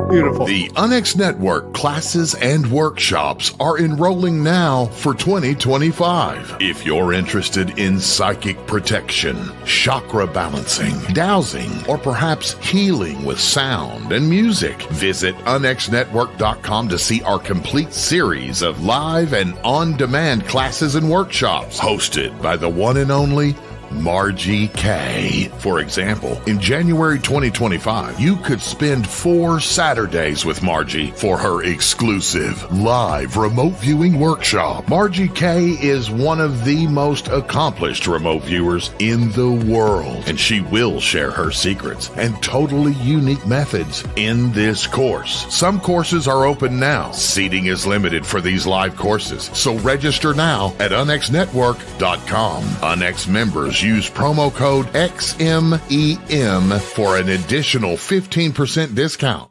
Beautiful. The UNX Network classes and workshops are enrolling now for 2025. If you're interested in psychic protection, chakra balancing, dowsing, or perhaps healing with sound and music, visit unxnetwork.com to see our complete series of live and on-demand classes and workshops hosted by the one and only Margie K. For example, in January 2025, you could spend 4 Saturdays with Margie for her exclusive live remote viewing workshop. Margie K is one of the most accomplished remote viewers in the world, and she will share her secrets and totally unique methods in this course. Some courses are open now. Seating is limited for these live courses, so register now at unxnetwork.com. UNX members use promo code XMEM for an additional 15% discount.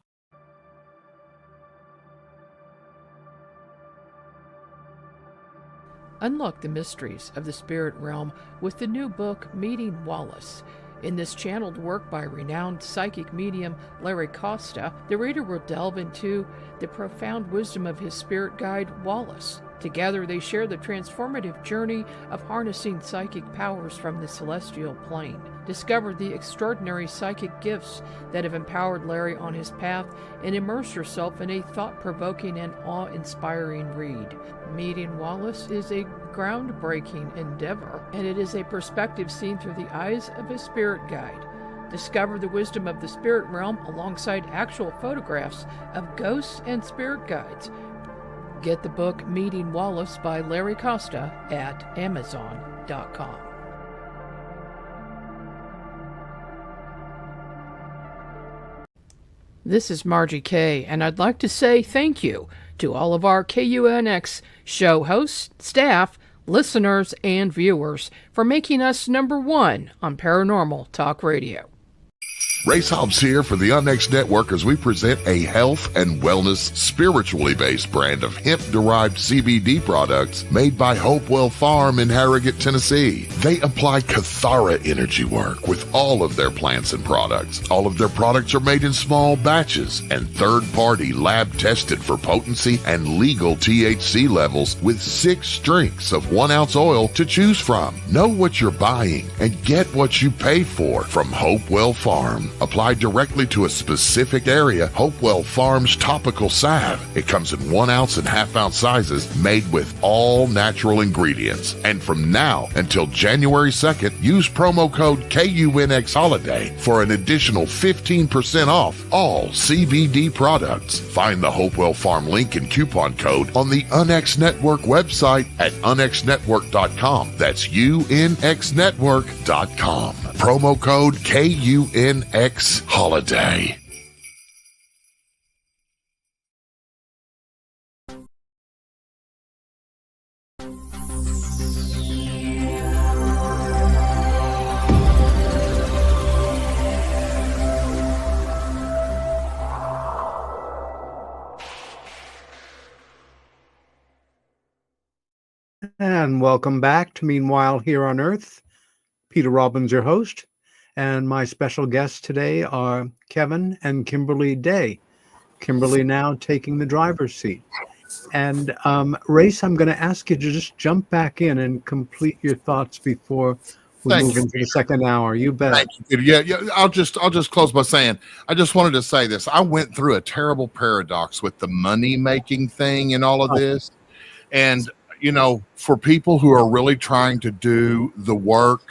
Unlock the mysteries of the spirit realm with the new book, Meeting Wallace. In this channeled work by renowned psychic medium Larry Costa, the reader will delve into the profound wisdom of his spirit guide, Wallace. Together, they share the transformative journey of harnessing psychic powers from the celestial plane. Discover the extraordinary psychic gifts that have empowered Larry on his path, and immerse yourself in a thought-provoking and awe-inspiring read. Meeting Wallace is a groundbreaking endeavor, and it is a perspective seen through the eyes of a spirit guide. Discover the wisdom of the spirit realm alongside actual photographs of ghosts and spirit guides. Get the book Meeting Wallace by Larry Costa at Amazon.com. This is Margie K, and I'd like to say thank you to all of our KUNX show hosts, staff, listeners, and viewers for making us #1 on Paranormal Talk Radio. Race Hobbs here for the UNX Network as we present a health and wellness spiritually based brand of hemp-derived CBD products made by Hopewell Farm in Harrogate, Tennessee. They apply Cathara energy work with all of their plants and products. All of their products are made in small batches and third-party lab tested for potency and legal THC levels with 6 strengths of 1 ounce oil to choose from. Know what you're buying and get what you pay for from Hopewell Farm. Apply directly to a specific area. Hopewell Farms topical salve. It comes in 1 ounce and half-ounce sizes made with all natural ingredients. And from now until January 2nd, use promo code KUNX Holiday for an additional 15% off all CBD products. Find the Hopewell Farm link and coupon code on the UNX Network website at unxnetwork.com. That's unxnetwork.com. Promo code KUNX Holiday. And welcome back to Meanwhile Here on Earth. Peter Robbins, your host. And my special guests today are Kevin and Kimberly Day. Kimberly now taking the driver's seat. And Race, I'm going to ask you to just jump back in and complete your thoughts before we move into the second hour. You bet. Thank you. Yeah. I'll just close by saying I just wanted to say this. I went through a terrible paradox with the money making thing and all of this, and for people who are really trying to do the work.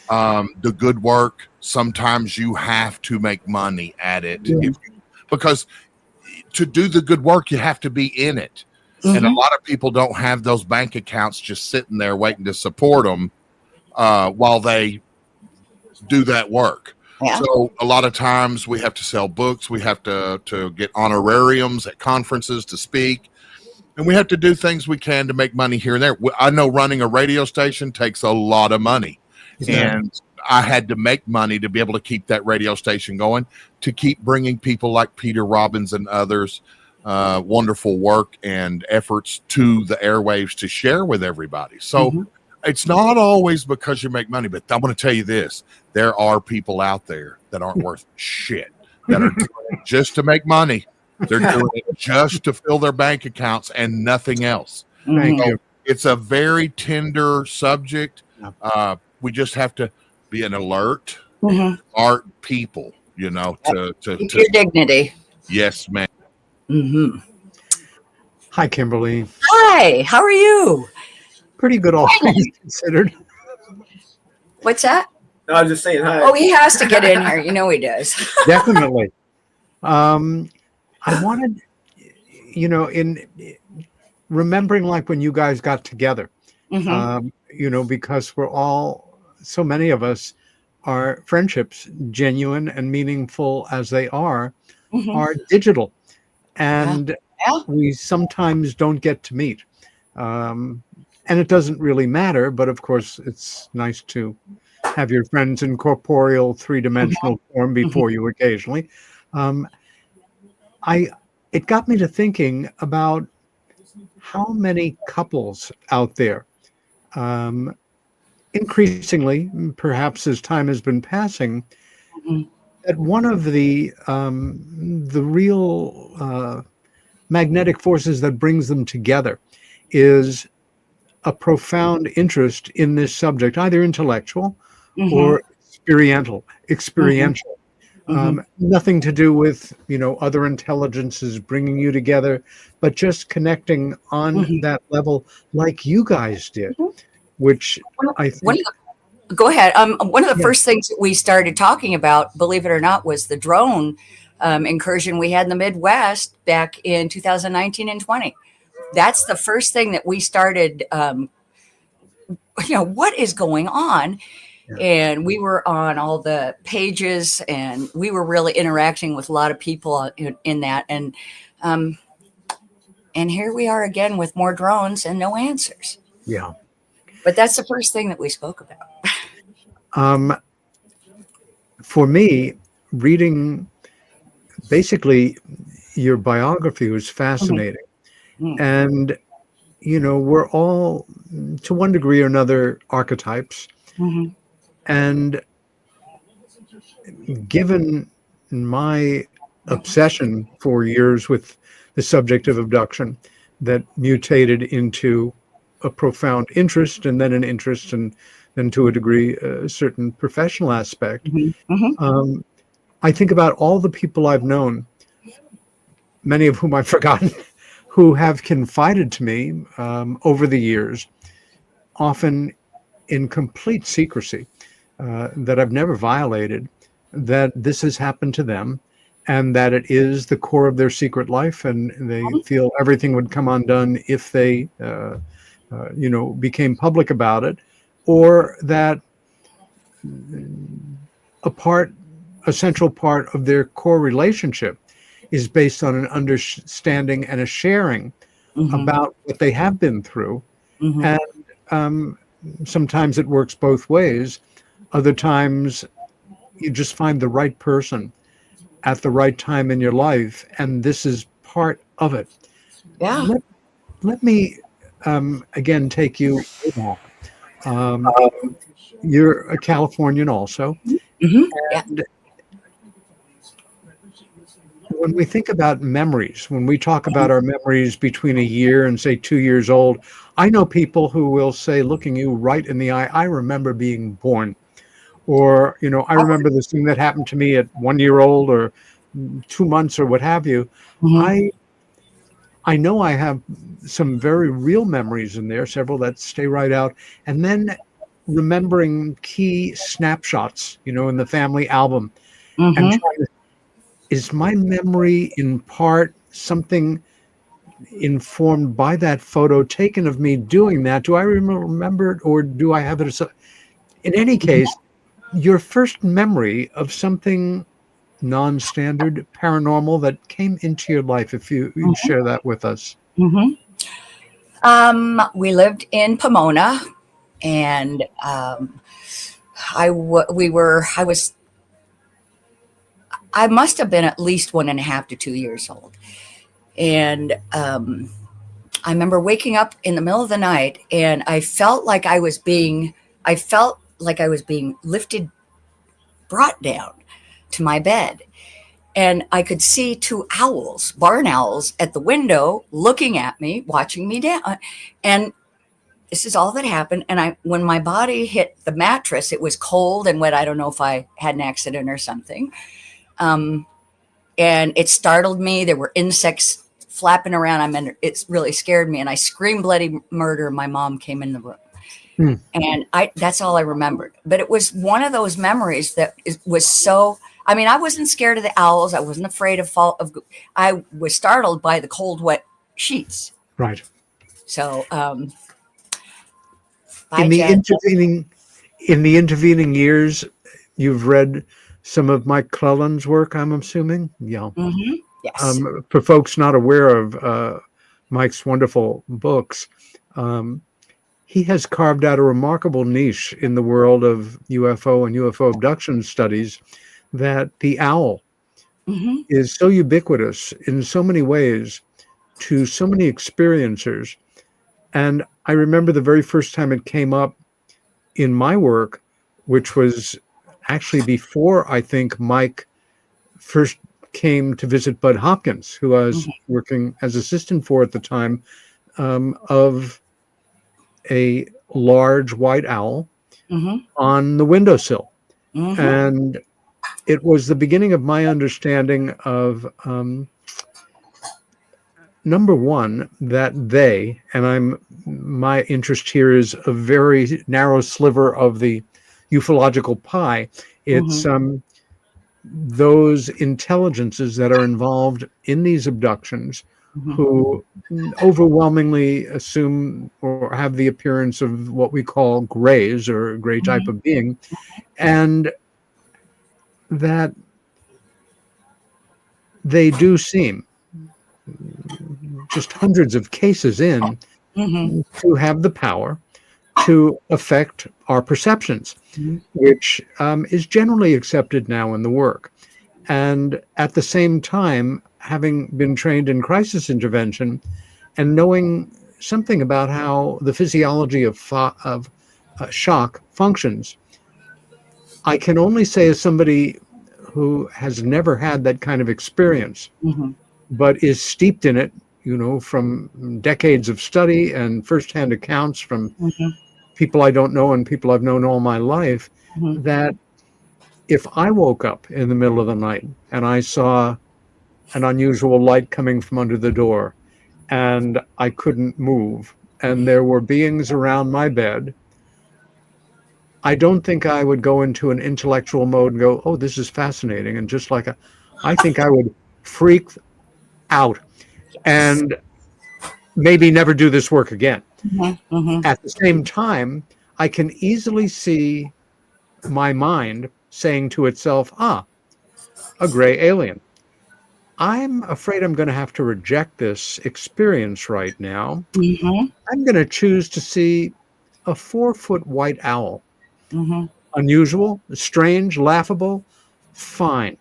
The good work, sometimes you have to make money at it because to do the good work, you have to be in it. Mm-hmm. And a lot of people don't have those bank accounts just sitting there waiting to support them while they do that work. Yeah. So a lot of times we have to sell books. We have to get honorariums at conferences to speak. And we have to do things we can to make money here and there. I know running a radio station takes a lot of money. Yeah. And I had to make money to be able to keep that radio station going, to keep bringing people like Peter Robbins and others, wonderful work and efforts to the airwaves to share with everybody. So it's not always because you make money, but I'm going to tell you this. There are people out there that aren't worth shit, that are doing it just to make money. They're doing it just to fill their bank accounts and nothing else. Thank you. It's a very tender subject. We just have to be an alert, smart people, you know, to your dignity. Yes, ma'am. Hi, Kimberly. Hi, how are you? Pretty good, all things considered. What's that? No, I was just saying hi. Oh, he has to get in here. You know he does. Definitely. I wanted, you know, in remembering like when you guys got together, you know, because we're all, so many of us, our friendships, genuine and meaningful as they are digital. And we sometimes don't get to meet. And it doesn't really matter, but of course it's nice to have your friends in corporeal three-dimensional form before you occasionally. It got me to thinking about how many couples out there, increasingly, perhaps as time has been passing, that one of the real magnetic forces that brings them together is a profound interest in this subject, either intellectual or experiential. Nothing to do with, you know, other intelligences bringing you together, but just connecting on that level like you guys did, which I think... Go ahead. One of the first things that we started talking about, believe it or not, was the drone incursion we had in the Midwest back in 2019 and 20. That's the first thing that we started, you know, what is going on? And we were on all the pages and we were really interacting with a lot of people in that. And here we are again with more drones and no answers. Yeah. But that's the first thing that we spoke about. For me, reading basically your biography was fascinating. And, you know, we're all, to one degree or another, archetypes. And given my obsession for years with the subject of abduction that mutated into a profound interest and then an interest and then to a degree a certain professional aspect, I think about all the people I've known, many of whom I've forgotten, who have confided to me over the years, often in complete secrecy, that I've never violated, that this has happened to them and that it is the core of their secret life, and they feel everything would come undone if they, you know, became public about it, or that a central part of their core relationship is based on an understanding and a sharing about what they have been through. And sometimes it works both ways. Other times you just find the right person at the right time in your life, and this is part of it. Yeah. Let me again take you back. You're a Californian also. And when we think about memories, when we talk about our memories between a year and say 2 years old, I know people who will say, looking you right in the eye, I remember being born. Or, you know, I remember this thing that happened to me at 1 year old or 2 months or what have you. I know I have some very real memories in there, several that stay right out. And then remembering key snapshots, you know, in the family album. And trying to, is my memory in part something informed by that photo taken of me doing that? Do I remember it, or do I have it? In any case, your first memory of something non-standard, paranormal that came into your life, if you share that with us. We lived in Pomona, and I must have been at least 1.5 to 2 years old. And I remember waking up in the middle of the night, and I felt like I was being lifted, brought down to my bed. And I could see 2 owls, barn owls, at the window looking at me, watching me down. And this is all that happened. And when my body hit the mattress, it was cold and wet. I don't know if I had an accident or something. And it startled me. There were insects flapping around. It really scared me. And I screamed bloody murder. My mom came in the room. And that's all I remembered. But it was one of those memories that was so, I wasn't scared of the owls. I wasn't afraid I was startled by the cold, wet sheets. Right. So, in the intervening years, you've read some of Mike Clelland's work, I'm assuming. Yeah. Mm-hmm. Yes. For folks not aware of Mike's wonderful books, he has carved out a remarkable niche in the world of UFO and UFO abduction studies, that the owl is so ubiquitous in so many ways to so many experiencers. And I remember the very first time it came up in my work, which was actually before I think Mike first came to visit Bud Hopkins, who I was working as assistant for at the time, of a large white owl on the windowsill. And it was the beginning of my understanding of, number one, that my interest here is a very narrow sliver of the ufological pie. It's those intelligences that are involved in these abductions who overwhelmingly assume or have the appearance of what we call grays, or a gray type of being, and that they do seem, just hundreds of cases in, to have the power to affect our perceptions, which is generally accepted now in the work. And at the same time, having been trained in crisis intervention and knowing something about how the physiology of shock functions, I can only say, as somebody who has never had that kind of experience, but is steeped in it, from decades of study and firsthand accounts from people I don't know and people I've known all my life, that if I woke up in the middle of the night and I saw an unusual light coming from under the door and I couldn't move and there were beings around my bed, I don't think I would go into an intellectual mode and go, oh, this is fascinating. And just like I think I would freak out and maybe never do this work again. At the same time, I can easily see my mind saying to itself, a gray alien. I'm afraid I'm going to have to reject this experience right now. I'm going to choose to see a 4-foot white owl. Unusual, strange, laughable, fine.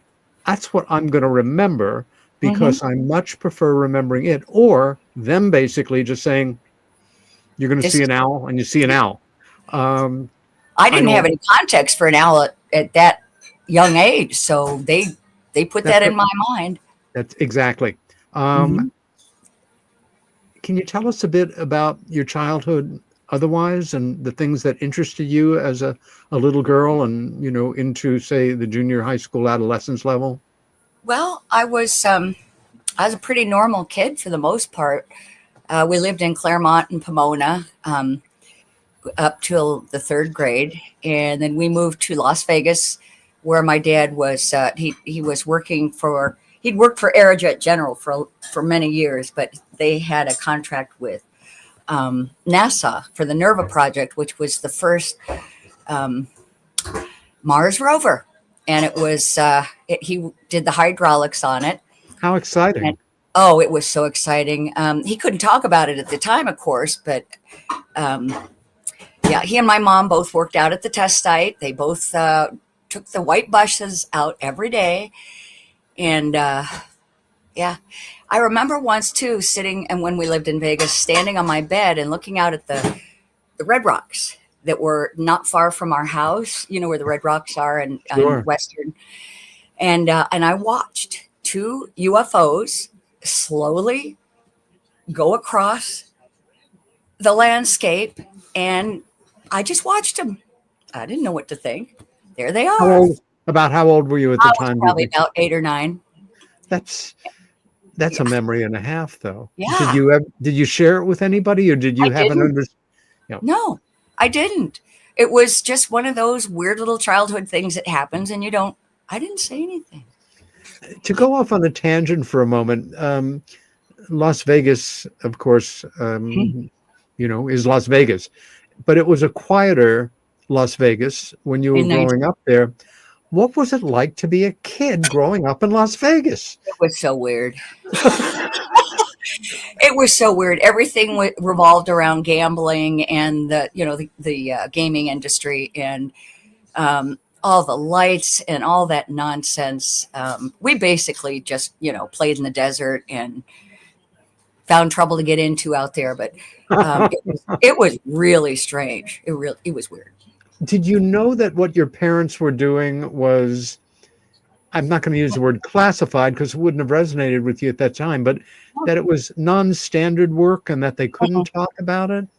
That's what I'm going to remember, because I much prefer remembering it, or them basically just saying, you're going to see an owl, and you see an owl. I didn't have any context for an owl at that young age, so they put that in my mind. That's exactly. Can you tell us a bit about your childhood otherwise, and the things that interested you as a little girl and, into, say, the junior high school adolescence level? Well, I was a pretty normal kid for the most part. We lived in Claremont and Pomona up till the 3rd grade. And then we moved to Las Vegas, where my dad was, he was working for, he'd worked for Aerojet General for many years, but they had a contract with NASA for the NERVA project, which was the first Mars rover. And it was, he did the hydraulics on it. How exciting. And, oh, it was so exciting. He couldn't talk about it at the time, of course, but Yeah, he and my mom both worked out at the test site. They both took the white buses out every day. And yeah, I remember once too sitting, and when we lived in Vegas, standing on my bed and looking out at the red rocks that were not far from our house. You know where the red rocks are in Western. And I watched two UFOs slowly go across the landscape, and I just watched them. I didn't know what to think. There they are. How old were you at the time? Probably about 8 or 9. That's a memory and a half, though. Yeah. Did you share it with anybody, or did you have an understanding? No, I didn't. It was just one of those weird little childhood things that happens, and I didn't say anything. To go off on a tangent for a moment, Las Vegas, of course, is Las Vegas, but it was a quieter Las Vegas when you were growing up there. What was it like to be a kid growing up in Las Vegas? It was so weird. It was so weird. Everything revolved around gambling and the gaming industry, and all the lights and all that nonsense. We basically just played in the desert and found trouble to get into out there. But it was really strange. It was weird. Did you know that what your parents were doing was, I'm not going to use the word classified because it wouldn't have resonated with you at that time, but that it was non-standard work and that they couldn't talk about it?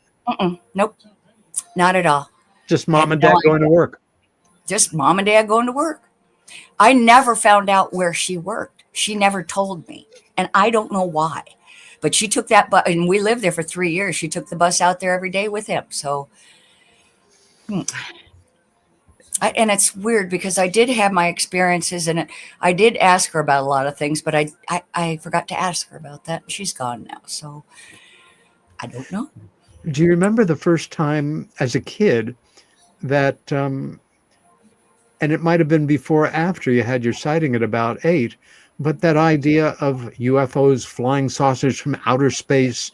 Nope, not at all. Just mom and dad going to work. Just mom and dad going to work. I never found out where she worked. She never told me, and I don't know why. But she took that bus, and we lived there for 3 years. She took the bus out there every day with him. So, and it's weird because I did have my experiences, and I did ask her about a lot of things, but I forgot to ask her about that. She's gone now, so I don't know. Do you remember the first time as a kid that, and it might have been before or after you had your sighting at about 8, but that idea of UFOs, flying saucers from outer space?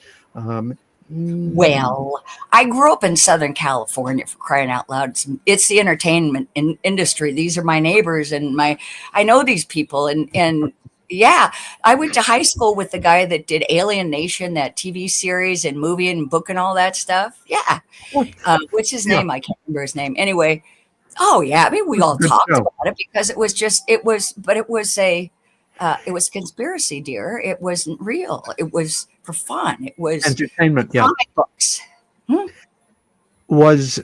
Well, I grew up in Southern California, for crying out loud. It's the entertainment industry. These are my neighbors, and I know these people. And yeah, I went to high school with the guy that did Alien Nation, that TV series and movie and book and all that stuff. Yeah. What's his name? I can't remember his name. Anyway. Oh yeah. I mean, we all talked about it because it was conspiracy, dear. It wasn't real. It was for fun. It was entertainment. Yeah. Comic books. Well,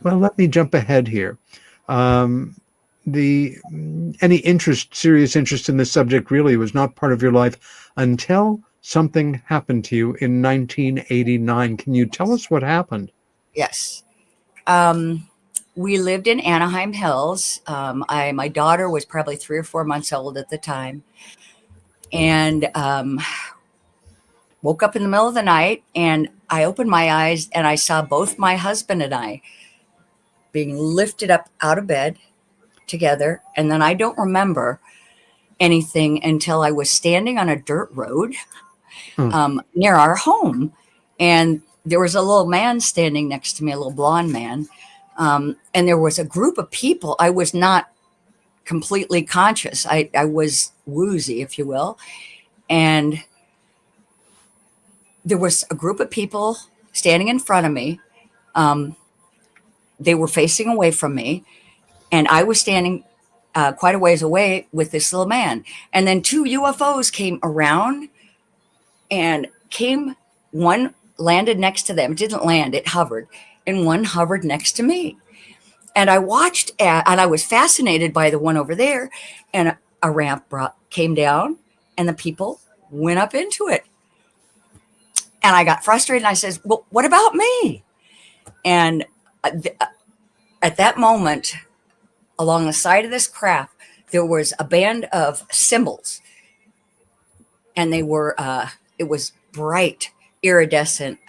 let me jump ahead here. Any serious interest in this subject really was not part of your life until something happened to you in 1989. Can you tell us what happened? Yes. We lived in Anaheim Hills. My daughter was probably 3 or 4 months old at the time, and woke up in the middle of the night, and I opened my eyes and I saw both my husband and I being lifted up out of bed together. And then I don't remember anything until I was standing on a dirt road near our home, and there was a little man standing next to me, a little blonde man. And there was a group of people. I was not completely conscious. I was woozy, if you will. And there was a group of people standing in front of me. They were facing away from me, and I was standing quite a ways away with this little man. And then 2 UFOs came around and one landed next to them. It didn't land, it hovered. And one hovered next to me. And I watched, and I was fascinated by the one over there. And a ramp came down, and the people went up into it. And I got frustrated, and I said, well, what about me? And at that moment, along the side of this craft, there was a band of symbols. And they were, it was bright, iridescent,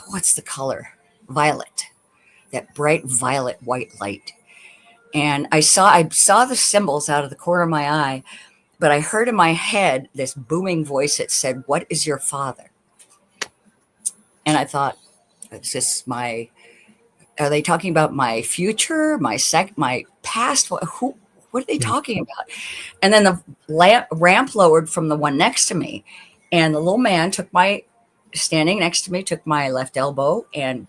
what's the color? Violet, that bright violet white light. And I saw the symbols out of the corner of my eye, but I heard in my head this booming voice that said, "What is your father?" I thought, is this are they talking about my future, my past? What are they talking about? And then the ramp lowered from the one next to me, and the little man standing next to me, took my left elbow and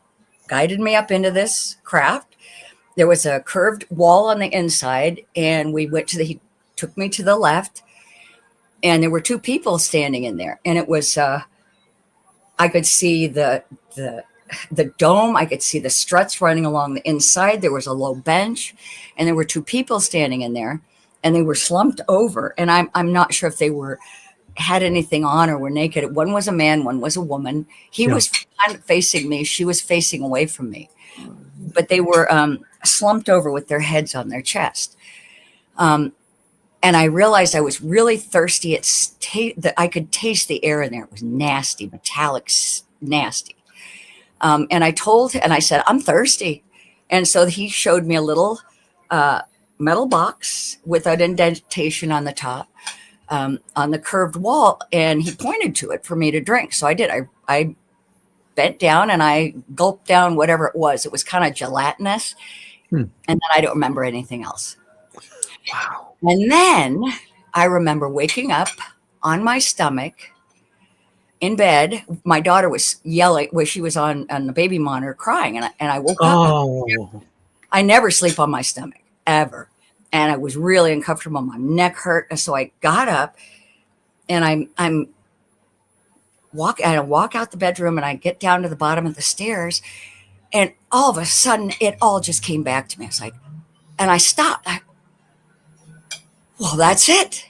guided me up into this craft. There was a curved wall on the inside, and he took me to the left, and there were two people standing in there, and it was, I could see the dome. I could see the struts running along the inside. There was a low bench, and there were two people standing in there, and they were slumped over. And I'm not sure if they had anything on or were naked. One was a man, one was a woman. He was kind of facing me. She was facing away from me, but they were slumped over with their heads on their chest. And I realized I was really thirsty. That I could taste the air in there. It was nasty, metallic, nasty. And I said, I'm thirsty. And so he showed me a little metal box with an indentation on the top, on the curved wall. And he pointed to it for me to drink. So I did. I bent down and I gulped down whatever it was. It was kind of gelatinous. And then I don't remember anything else. Wow. And then I remember waking up on my stomach in bed. My daughter was yelling where she was on the baby monitor crying. And I woke up. I never sleep on my stomach ever. And I was really uncomfortable. My neck hurt. And so I got up and I walk out the bedroom, and I get down to the bottom of the stairs, and all of a sudden it all just came back to me. It's like, and I stopped. Well, that's it.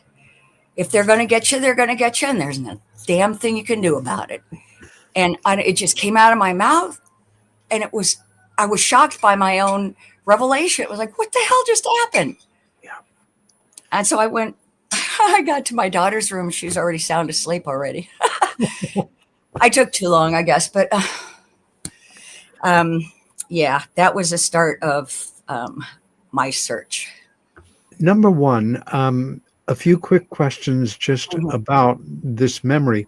If they're going to get you, they're going to get you. And there's no damn thing you can do about it. And it just came out of my mouth. And I was shocked by my own revelation. It was like, what the hell just happened? Yeah. And so I got to my daughter's room. She was already sound asleep already. I took too long, I guess. But yeah, that was the start of my search. Number one, a few quick questions just about this memory.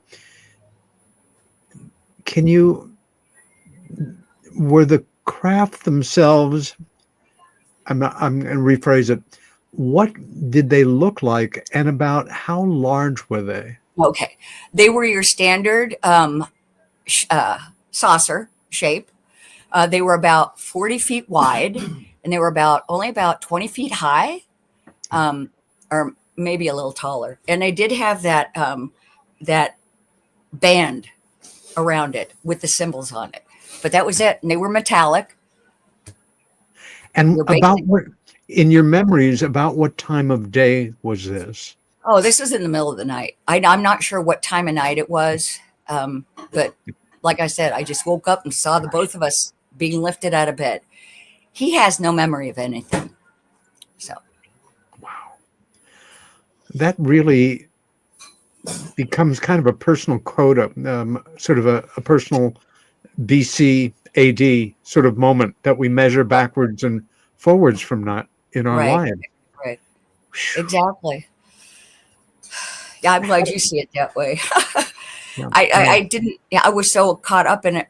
Were the craft themselves, I'm going to rephrase it. What did they look like, and about how large were they? Okay. They were your standard saucer shape. They were about 40 feet wide, and they were only about 20 feet high. Or maybe a little taller. And they did have that band around it with the symbols on it. But that was it. And they were metallic. And in your memories, about what time of day was this? Oh, this was in the middle of the night. I'm not sure what time of night it was. But like I said, I just woke up and saw the both of us being lifted out of bed. He has no memory of anything. So. That really becomes kind of a personal quota, sort of a personal BC AD sort of moment that we measure backwards and forwards from in our lives. Right. Exactly. Yeah, I'm glad you see it that way. Yeah. I didn't. Yeah, I was so caught up in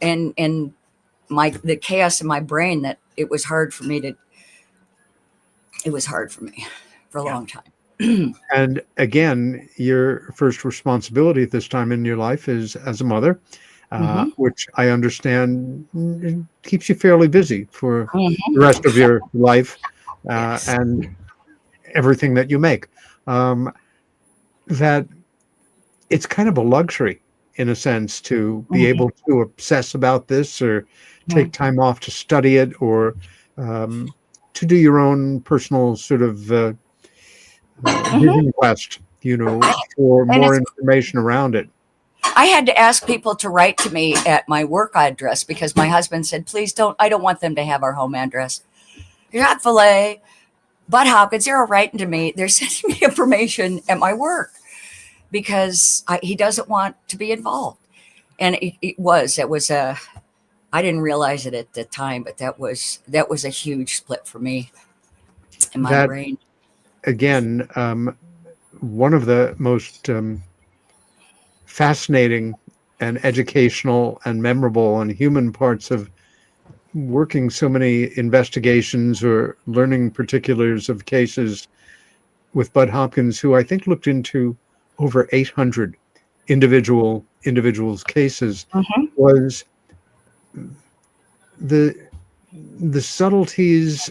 the chaos in my brain that it was hard for me for a long time. And again, your first responsibility at this time in your life is as a mother, which I understand keeps you fairly busy for the rest of your life and everything that you make. That it's kind of a luxury, in a sense, to be able to obsess about this or take time off to study it or to do your own personal sort of vision quest, for more information around it. I had to ask people to write to me at my work address because my husband said, please don't, I don't want them to have our home address. Jacques Vallée, Bud Hopkins, they're all writing to me. They're sending me information at my work because he doesn't want to be involved. And it was I didn't realize it at the time, but that was a huge split for me in my brain. Again, one of the most fascinating and educational and memorable and human parts of working so many investigations or learning particulars of cases with Bud Hopkins, who I think looked into over 800 individuals' cases, was the subtleties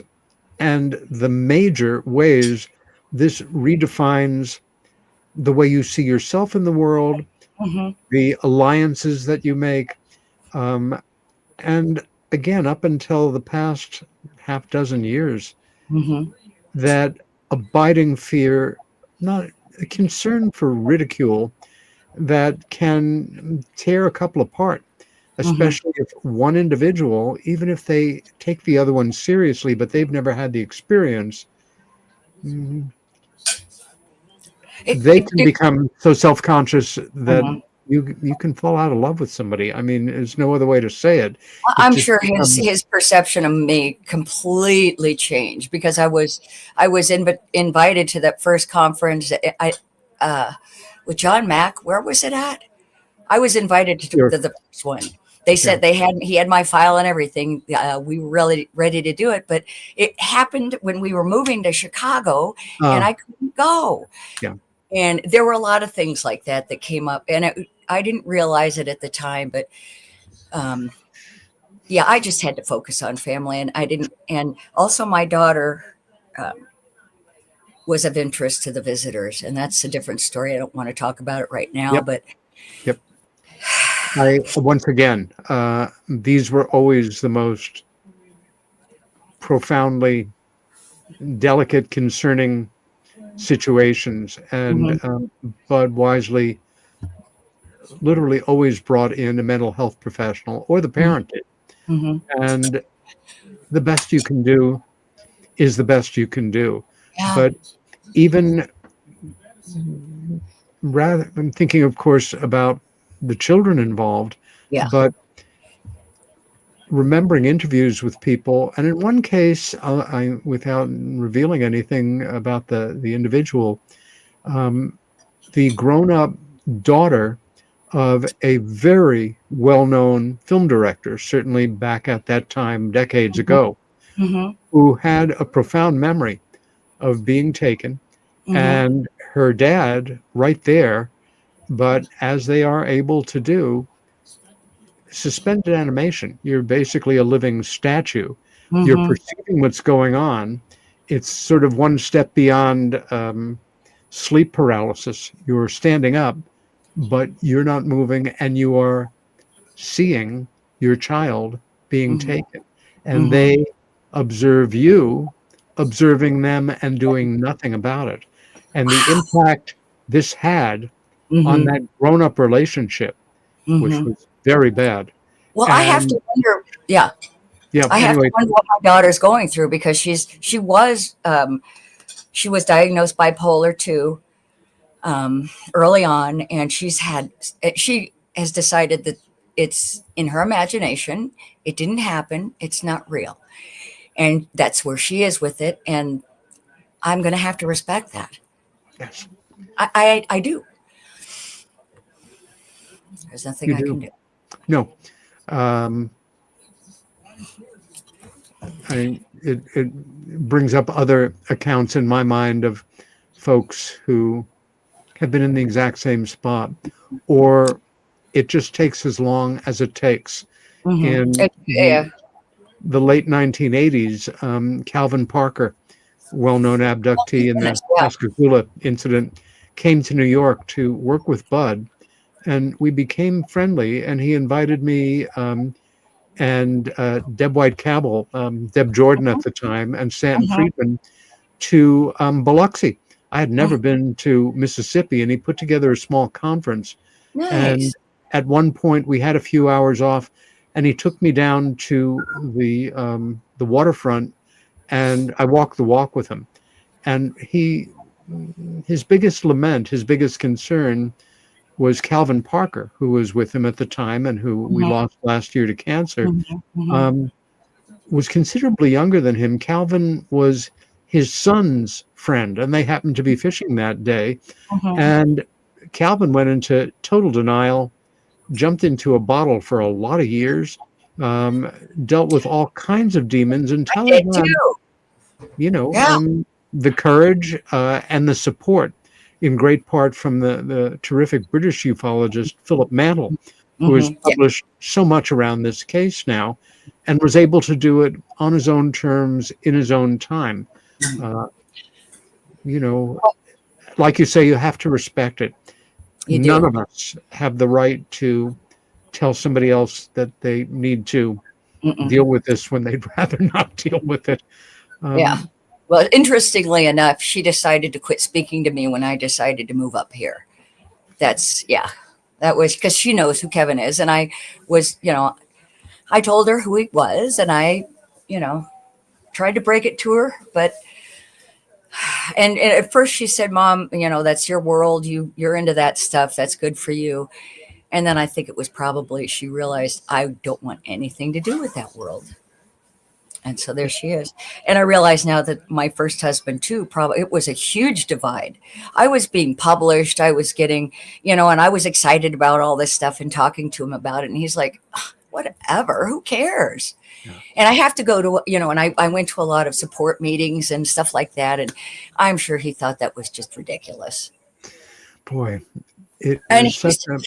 and the major ways this redefines the way you see yourself in the world, the alliances that you make, and again, up until the past half dozen years, that abiding fear, not a concern for ridicule, that can tear a couple apart, especially if one individual, even if they take the other one seriously, but they've never had the experience, they can become so self-conscious that you can fall out of love with somebody. I mean, there's no other way to say it. I'm sure his perception of me completely changed because I was invited to that first conference. With John Mack. Where was it at? I was invited to the first one. They said he had my file and everything. We were really ready to do it, but it happened when we were moving to Chicago, and I couldn't go. Yeah. And there were a lot of things like that came up, and I didn't realize it at the time, but I just had to focus on family, and I didn't. And also, my daughter was of interest to the visitors, and that's a different story. I don't want to talk about it right now, but once again, these were always the most profoundly delicate, concerning situations, and Bud wisely literally always brought in a mental health professional, or the parent did. And the best you can do is the best you can do. But even I'm thinking, of course, about the children involved, but remembering interviews with people, and in one case, without revealing anything about the individual, the grown-up daughter of a very well-known film director, certainly back at that time, decades ago, who had a profound memory of being taken, and her dad right there, but as they are able to do, suspended animation. You're basically a living statue. You're perceiving what's going on. It's sort of one step beyond sleep paralysis. You're standing up, but you're not moving, and you are seeing your child being taken. And they observe you observing them and doing nothing about it. And the impact this had on that grown-up relationship, which was very bad. Well, I have to wonder, I have to wonder what my daughter's going through, because she was diagnosed bipolar 2 early on, and she has decided that it's in her imagination. It didn't happen. It's not real. And that's where she is with it. And I'm going to have to respect that. Yes. I do. There's nothing I can do. No. It brings up other accounts in my mind of folks who have been in the exact same spot, or it just takes as long as it takes. In the late 1980s, Calvin Parker, well-known abductee in the Pascagoula incident, came to New York to work with Bud, and we became friendly, and he invited me and Deb White-Cabell, Deb Jordan at the time, and Stanton Friedman to Biloxi. I had never been to Mississippi, and he put together a small conference. Nice. And at one point, we had a few hours off, and he took me down to the waterfront, and I walked the walk with him. And his biggest lament, his biggest concern was Calvin Parker, who was with him at the time and who we lost last year to cancer, was considerably younger than him. Calvin was his son's friend, and they happened to be fishing that day. And Calvin went into total denial jumped into a bottle for a lot of years, dealt with all kinds of demons until Did I had, too. Yeah. the courage and the support, in great part from the terrific British ufologist Philip Mantle, who has Yeah. published so much around this case now, and was able to do it on his own terms in his own time. You know, like you say, you have to respect it. You None do. of us have the right to tell somebody else that they need to deal with this when they'd rather not deal with it. Yeah. Well, interestingly enough, she decided to quit speaking to me when I decided to move up here. That was because she knows who Kevin is. And I was, I told her who he was, and I, tried to break it to her. But, and at first she said, Mom, that's your world. You're into that stuff. That's good for you. And then I think it was probably, she realized I don't want anything to do with that world. And so there she is. And I realize now that my first husband too, probably it was a huge divide. I was being published. I was getting, and I was excited about all this stuff and talking to him about it. And he's like, whatever, who cares? Yeah. And I have to go to, and I went to a lot of support meetings and stuff like that. And I'm sure he thought that was just ridiculous. Boy, it and is such a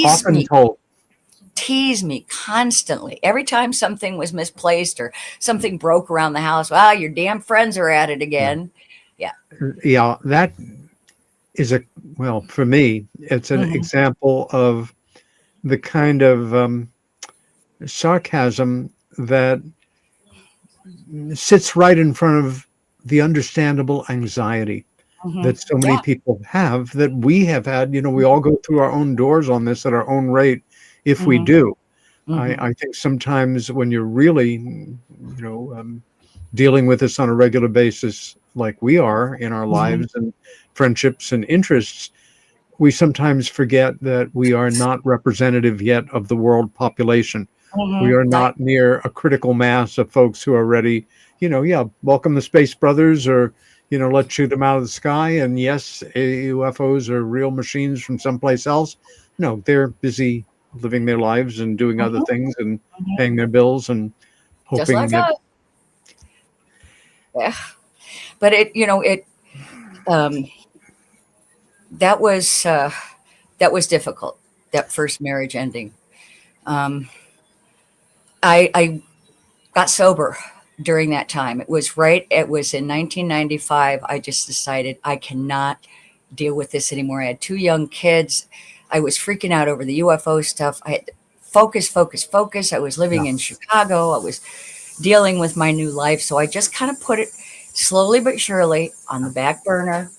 often told. Tease me constantly. Every time something was misplaced or something broke around the house, well, your damn friends are at it again. Yeah, that is for me, it's an example of the kind of sarcasm that sits right in front of the understandable anxiety that so many people have, that we have had. We all go through our own doors on this at our own rate. If we do, I think sometimes when you're really, dealing with this on a regular basis, like we are in our lives and friendships and interests, we sometimes forget that we are not representative yet of the world population. We are not near a critical mass of folks who are ready, welcome the Space Brothers, or, let's shoot them out of the sky. And yes, UFOs are real machines from someplace else. No, they're busy living their lives and doing other things and paying their bills and hoping just like that. Yeah. But that was difficult, that first marriage ending. I got sober during that time. It was in 1995. I just decided I cannot deal with this anymore. I had 2 young kids. I was freaking out over the UFO stuff. I had to focus. I was living in Chicago. I was dealing with my new life. So I just kind of put it slowly but surely on the back burner,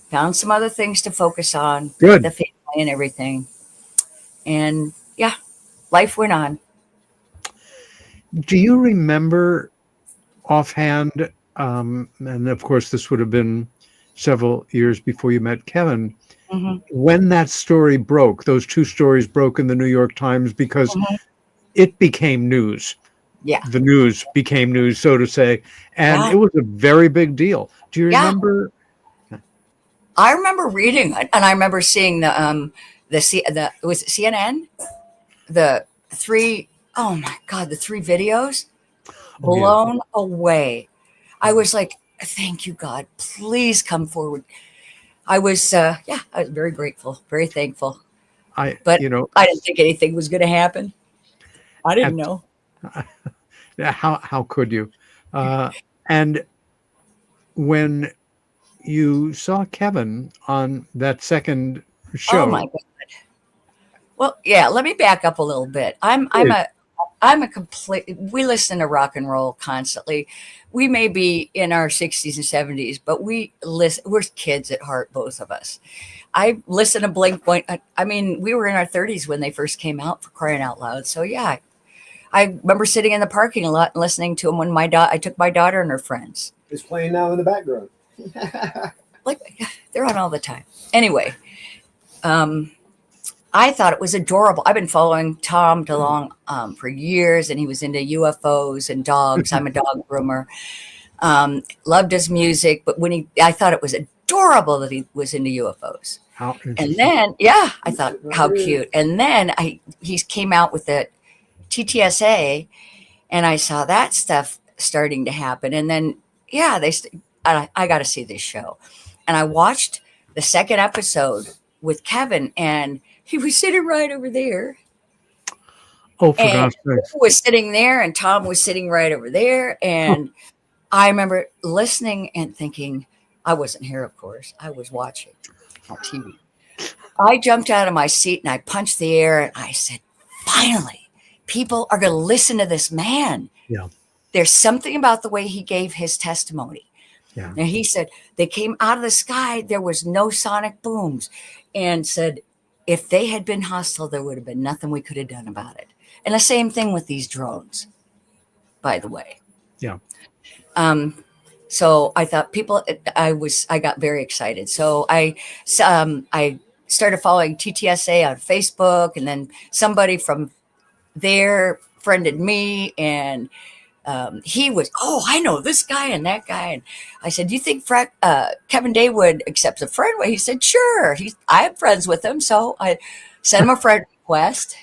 found some other things to focus on, Good. the family and everything. And life went on. Do you remember offhand, and of course this would have been several years before you met Kevin, when that story broke, those 2 stories broke in the New York Times, because it became news. Yeah. The news became news, so to say. And it was a very big deal. Do you remember? I remember reading it, and I remember seeing was it CNN? The 3 videos. Blown away. I was like, thank you, God. Please come forward. I was very grateful, very thankful. But I didn't think anything was going to happen. I didn't know. How could you? And when you saw Kevin on that second show. Oh my God. Well, let me back up a little bit. We listen to rock and roll constantly. We may be in our 60s and 70s, but we're kids at heart, both of us. I listen to Blink. We were in our 30s when they first came out, for crying out loud. So I remember sitting in the parking lot and listening to them when I took my daughter and her friends. It's playing now in the background. They're on all the time. Anyway, I thought it was adorable. I've been following Tom DeLonge for years, and he was into UFOs and dogs. I'm a dog groomer. Loved his music, but I thought it was adorable that he was into UFOs. How And interesting. then, yeah, I thought, how cute. And then he came out with the TTSA, and I saw that stuff starting to happen. And then, yeah, I got to see this show. And I watched the second episode with Kevin, and he was sitting right over there. Oh, for And God's sakes. was sitting there, and Tom was sitting right over there. And I remember listening and thinking, I wasn't here, of course. I was watching on TV. I jumped out of my seat and I punched the air and I said, finally, people are going to listen to this man. Yeah. There's something about the way he gave his testimony. Yeah. And he said, they came out of the sky. There was no sonic booms, and said, if they had been hostile, there would have been nothing we could have done about it. And the same thing with these drones, by the way. Yeah. So I thought I got very excited. So I started following TTSA on Facebook, and then somebody from there friended me, and he was, oh, I know this guy and that guy. And I said, do you think Kevin Day would accept a friend? Well, he said, sure. I have friends with him. So I sent him a friend request,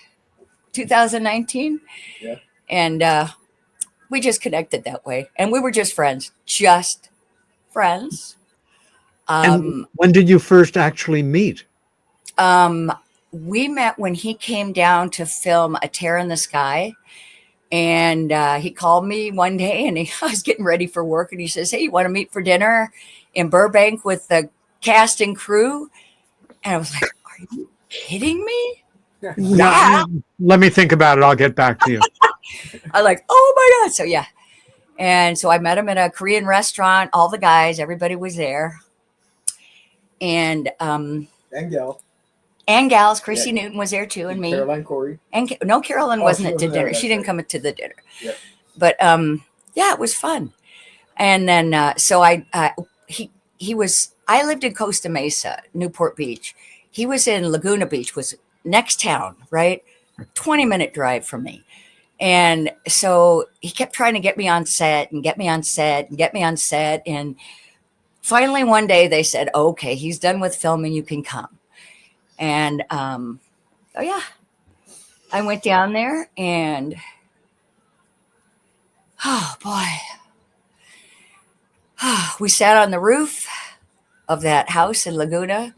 2019. Yeah. And we just connected that way. And we were just friends. And when did you first actually meet? We met when he came down to film A Tear in the Sky. And he called me one day, and I was getting ready for work, and he says, hey, you want to meet for dinner in Burbank with the cast and crew? And I was like, are you kidding me? Yeah. Let me think about it. I'll get back to you. I was like, oh my God. So yeah. And so I met him at a Korean restaurant. All the guys, everybody was there. And Gal. and gals, Chrissy Newton was there too, and me. Caroline Corey. And no, Carolyn Oh, wasn't she at the wasn't dinner. there, She that's didn't right. come to the dinner. Yep. But yeah, it was fun. And then so he was. I lived in Costa Mesa, Newport Beach. He was in Laguna Beach, was next town, right? 20-minute drive from me. And so he kept trying to get me on set and get me on set and get me on set. And finally, one day they said, okay, he's done with filming, you can come. And oh yeah, I went down there, and oh boy, we sat on the roof of that house in Laguna.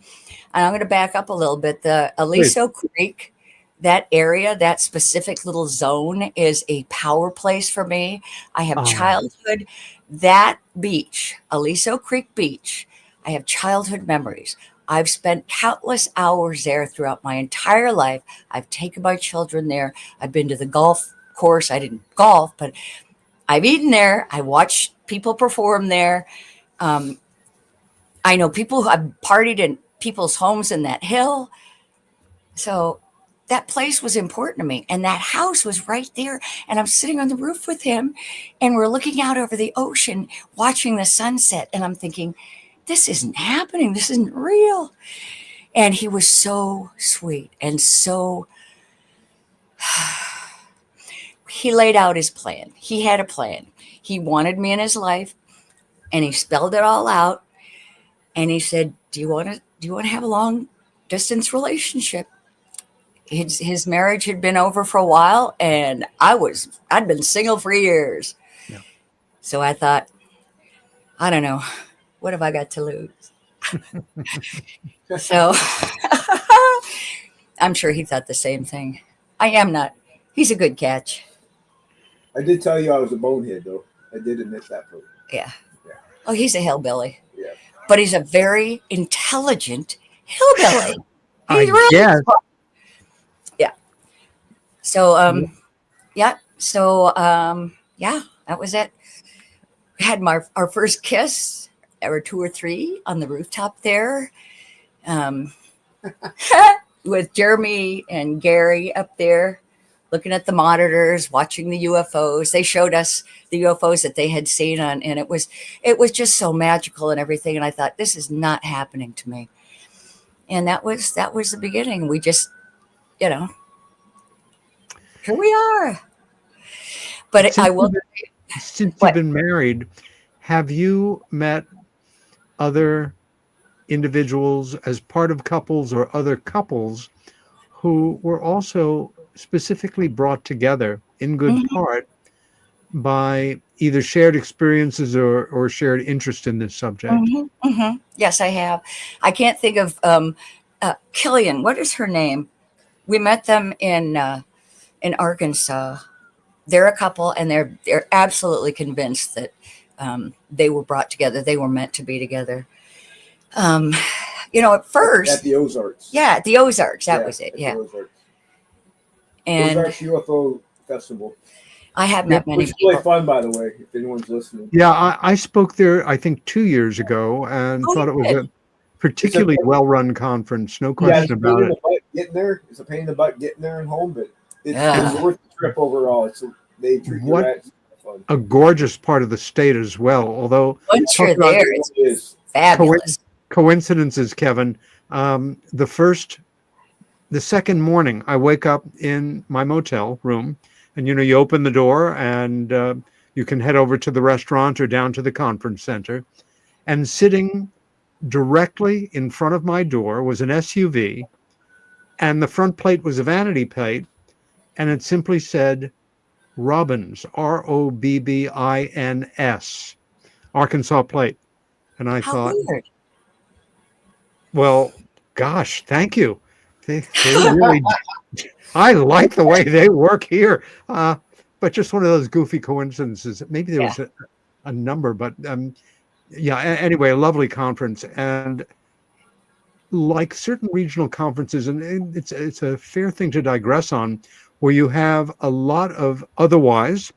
And I'm going to back up a little bit. The Aliso Creek, that area, that specific little zone is a power place for me. I have childhood, that beach, Aliso Creek Beach, I have childhood memories. I've spent countless hours there throughout my entire life. I've taken my children there. I've been to the golf course. I didn't golf, but I've eaten there. I watched people perform there. I know people who have partied in people's homes in that hill. So that place was important to me. And that house was right there. And I'm sitting on the roof with him, and we're looking out over the ocean, watching the sunset. And I'm thinking, this isn't happening. This isn't real. And he was so sweet and so, he laid out his plan. He had a plan. He wanted me in his life, and he spelled it all out. And he said, do you want to have a long distance relationship? His marriage had been over for a while, and I'd been single for years. Yeah. So I thought, I don't know, what have I got to lose? So I'm sure he thought the same thing. I am not. He's a good catch. I did tell you I was a bonehead, though. I did admit that. Yeah. Yeah. Oh, he's a hillbilly. Yeah. But he's a very intelligent hillbilly. I He's really guess. smart. Yeah. So yeah. So yeah, that was it. We had our first kiss, or 2 or 3 on the rooftop there. With Jeremy and Gary up there looking at the monitors, watching the UFOs. They showed us the UFOs that they had seen on, and it was just so magical and everything. And I thought, this is not happening to me. And that was the beginning. We just, here we are. But Since you've been married, have you met other individuals as part of couples or other couples who were also specifically brought together in good Mhm, part by either shared experiences or shared interest in this subject. mhm, mhm. Yes, I have. I can't think of Killian. What is her name? We met them in Arkansas. They're a couple, and they're absolutely convinced that they were brought together. They were meant to be together. Um, at At first, the Ozarks. yeah, the Ozarks. That Yeah, was it. at the Yeah, Ozarks. and Ozarks UFO Festival. I have Yep. met many Which is really people. fun, by the way, if anyone's listening. Yeah, I spoke there, I think 2 years ago, and Oh, thought you it was did? a particularly well-run conference, no Yeah, question it's a pain about in it. the butt getting there. It's a pain in the butt getting there and home, but it's Yeah. worth the trip overall. They treat you What right. It's fun. a gorgeous part of the state as well. Although, Once talk you're about there, It it's really is. fabulous. coincidences, Kevin. The second morning, I wake up in my motel room, and you open the door, and you can head over to the restaurant or down to the conference center. And sitting directly in front of my door was an SUV, and the front plate was a vanity plate, and it simply said Robbins, Robbins, Arkansas plate. And I How thought, weird. well, gosh, thank you. They really, I like the way they work here. But just one of those goofy coincidences. Maybe there Yeah. was a number, but yeah, anyway, a lovely conference. And like certain regional conferences, and it's a fair thing to digress on, where you have a lot of otherwise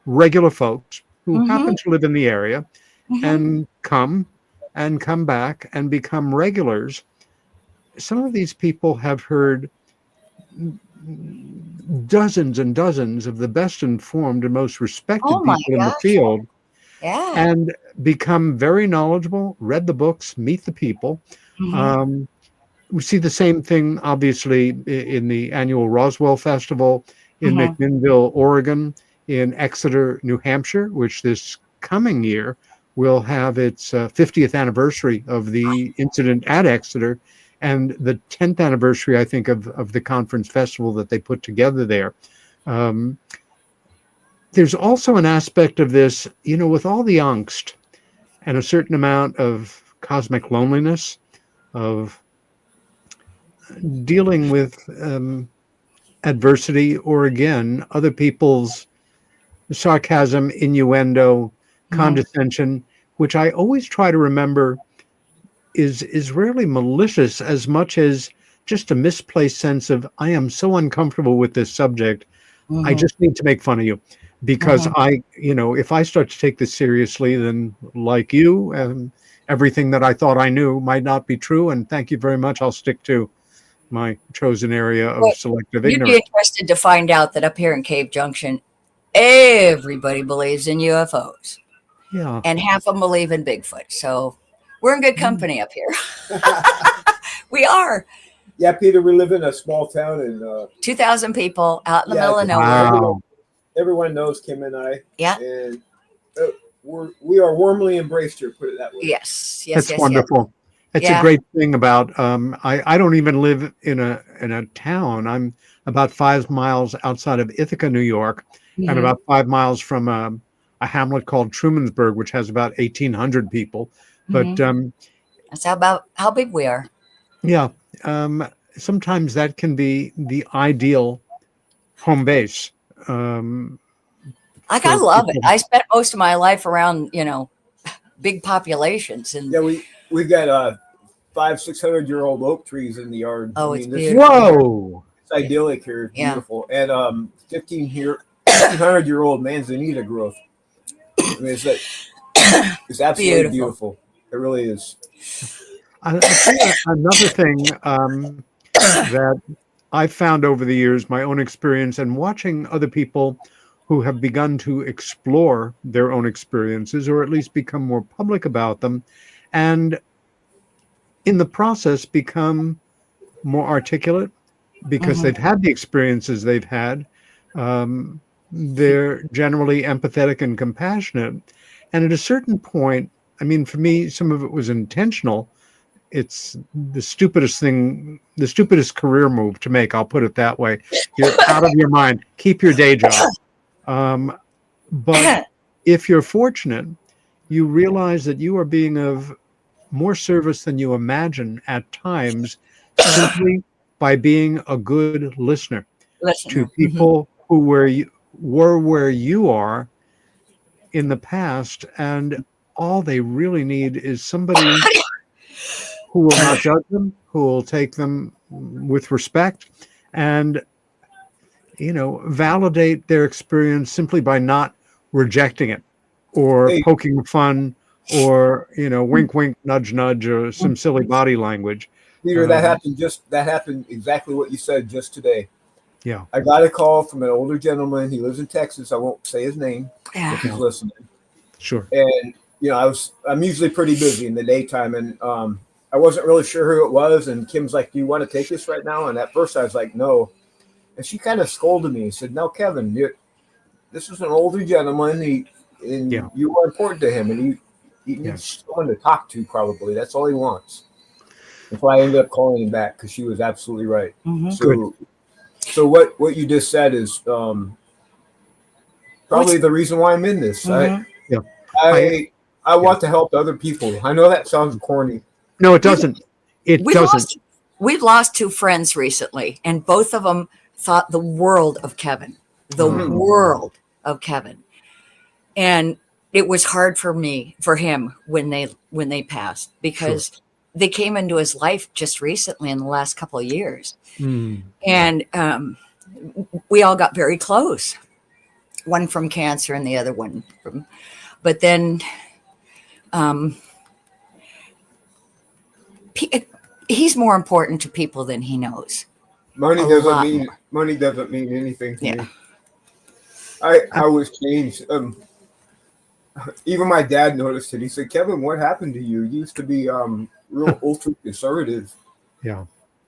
regular folks who Mm-hmm. happen to live in the area Mm-hmm. and come back and become regulars. Some of these people have heard dozens and dozens of the best informed and most respected Oh my people in the gosh. field Yeah. and become very knowledgeable, read the books, meet the people. Mm-hmm. Um, we see the same thing, obviously, in the annual Roswell Festival in Mm-hmm. McMinnville, Oregon, in Exeter, New Hampshire, which this coming year will have its 50th anniversary of the incident at Exeter and the 10th anniversary, I think, of the conference festival that they put together there. Um, there's also an aspect of this, with all the angst and a certain amount of cosmic loneliness, of dealing with adversity, or again, other people's sarcasm, innuendo, Mm-hmm. condescension, which I always try to remember is rarely malicious as much as just a misplaced sense of I am so uncomfortable with this subject. I Mm-hmm. just need to make fun of you because Mm-hmm. if I start to take this seriously, then like you, everything that I thought I knew might not be true. And thank you very much. I'll stick to my chosen area of But selective you'd be ignorance. interested to find out that up here in Cave Junction, everybody believes in UFOs, Yeah. and half of them believe in Bigfoot. So we're in good company up here. We are. Yeah, Peter, we live in a small town, and 2,000 people out in the yeah, middle of nowhere. Wow. everyone knows Kim and I. Yeah. And we are warmly embraced here, put it that way. Yes. Yes. That's Yes. Yes. wonderful. It's a Yeah. great thing about I don't even live in a town. I'm about 5 miles outside of Ithaca, New York, and Mhm. about 5 miles from a hamlet called Trumansburg, which has about 1,800 people. But Mhm. That's about how big we are. yeah, sometimes that can be the ideal home base Like I for love it. people. I spent most of my life around, big populations, and Yeah, we've got 500-600-year-old oak trees in the yard. oh, I it's mean, this beautiful. Whoa! it's idyllic here. It's Yeah. beautiful. And 1,500-year-old manzanita growth. I mean, it's absolutely Beautiful. beautiful. It really is. I'll tell you another thing that I found over the years, my own experience, and watching other people who have begun to explore their own experiences, or at least become more public about them, and in the process become more articulate because Mhm. they've had the experiences they've had. They're generally empathetic and compassionate. And at a certain point, I mean, for me, some of it was intentional. it's the stupidest thing, the stupidest career move to make. I'll put it that way. You're out of your mind. Keep your day job. But if you're fortunate, you realize that you are being of more service than you imagine at times, simply by being a good listener to people who were where you are in the past, and all they really need is somebody who will not judge them, who will take them with respect, and validate their experience simply by not rejecting it or Hey, poking fun or wink wink nudge nudge or some silly body language. Peter, that happened exactly what you said just today. Yeah. I got a call from an older gentleman. He lives in Texas. I won't say his name if he's Yeah. listening. Sure. And I'm usually pretty busy in the daytime, and I wasn't really sure who it was. And Kim's like, "Do you want to take this right now?" And at first I was like, "No." And she kind of scolded me. She said, "No, Kevin, this is an older gentleman. You are important to him, and he needs someone to talk to. Probably that's all he wants." That's why I ended up calling him back, because she was absolutely right. So what you just said is probably the reason why I'm in this. I want to help other people. I know that sounds corny. No, it doesn't. It doesn't. We've lost 2 friends recently, and both of them thought the world of Kevin, world of Kevin. And it was hard for him when they passed, because they came into his life just recently in the last couple of years. And we all got very close, one from cancer and the other one but then he's more important to people than he knows. Money doesn't mean anything to me. I was changed. Even my dad noticed it. He said, "Kevin, what happened to you? You used to be real ultra conservative." Yeah.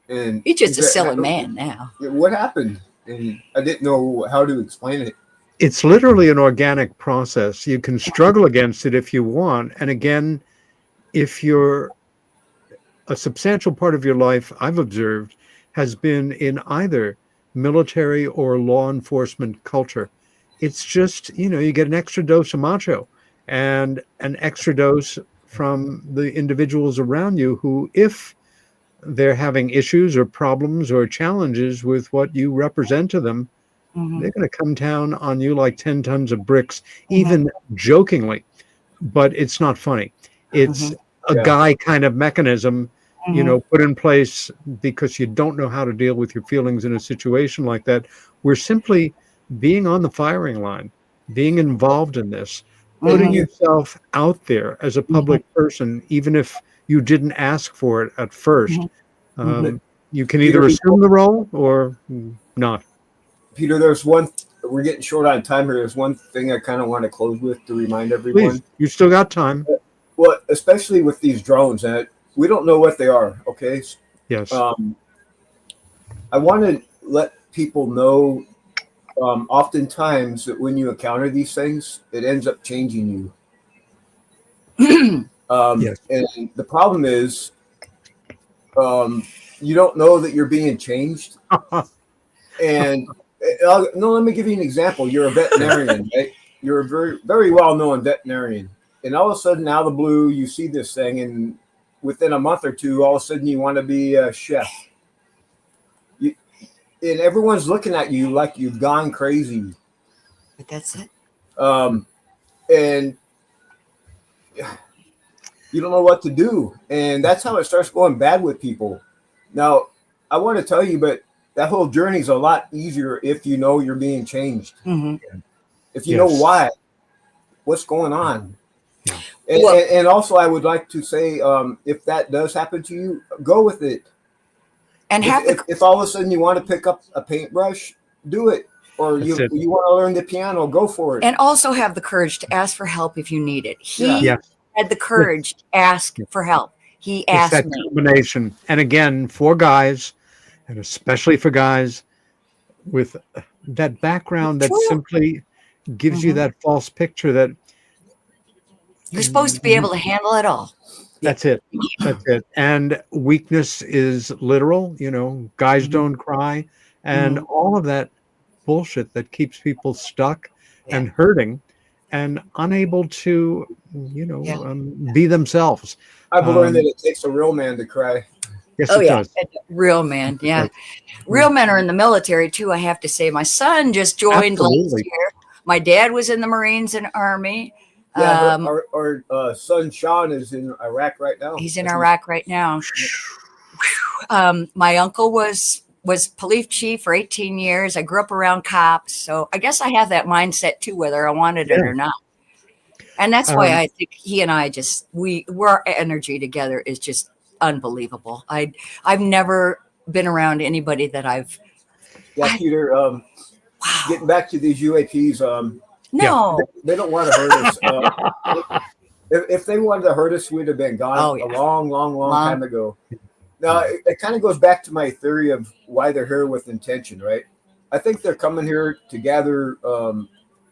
And he's just a silly man now. What happened? And I didn't know how to explain it. It's literally an organic process. You can struggle against it if you want. And again, if you're a substantial part of your life, I've observed, has been in either military or law enforcement culture, it's just, you get an extra dose of macho and an extra dose from the individuals around you who, if they're having issues or problems or challenges with what you represent to them, they're going to come down on you like 10 tons of bricks, even jokingly. But it's not funny. It's a guy kind of mechanism, put in place because you don't know how to deal with your feelings in a situation like that. We're simply being on the firing line, being involved in this, putting yourself out there as a public person, even if you didn't ask for it at first. You can either assume the role or not. Peter, we're getting short on time here. There's one thing I kind of want to close with to remind everyone. Please, you still got time. Well, especially with these drones, we don't know what they are, okay? Yes. I want to let people know, oftentimes, that when you encounter these things, it ends up changing you. And the problem is, you don't know that you're being changed. And let me give you an example. You're a veterinarian, right? You're a very, very well-known veterinarian. And all of a sudden, out of the blue, you see this thing, and within a month or two, all of a sudden, you want to be a chef. And everyone's looking at you like you've gone crazy. But that's it. And you don't know what to do. And that's how it starts going bad with people. Now, I want to tell you, but that whole journey is a lot easier if you know you're being changed. If you know why, what's going on. And also, I would like to say, if that does happen to you, go with it. And if all of a sudden you want to pick up a paintbrush, do it. Or you want to learn the piano, go for it. And also have the courage to ask for help if you need it. He had the courage to ask for help. He asked that me. Combination. And again, for guys, and especially for guys with that background that simply gives you that false picture that you're supposed to be able to handle it all. That's it. That's it. And weakness is literal, guys don't cry, and Mhm. all of that bullshit that keeps people stuck Yeah. and hurting and unable to, Yeah. be themselves. I've learned that Um, it takes a real man to cry. yes, Oh it yeah, does. real men. It Yeah, does. real men are in the military too. I have to say, my son just joined last Absolutely. year. My dad was in the Marines and Army. Yeah, Um, our son Sean is in Iraq right now. he's in Iraq right now. My uncle was police chief for 18 years. I grew up around cops, so I guess I have that mindset too, whether I wanted it Yeah. or not. And that's why Um, I think he and I our energy together is just unbelievable. I've never been around anybody that Yeah, I- Peter. Getting back to these UAPs, no. they don't want to hurt us. If they wanted to hurt us, we'd have been gone Oh, yeah. a long time ago. Now, it kind of goes back to my theory of why they're here with intention, right? I think they're coming here to gather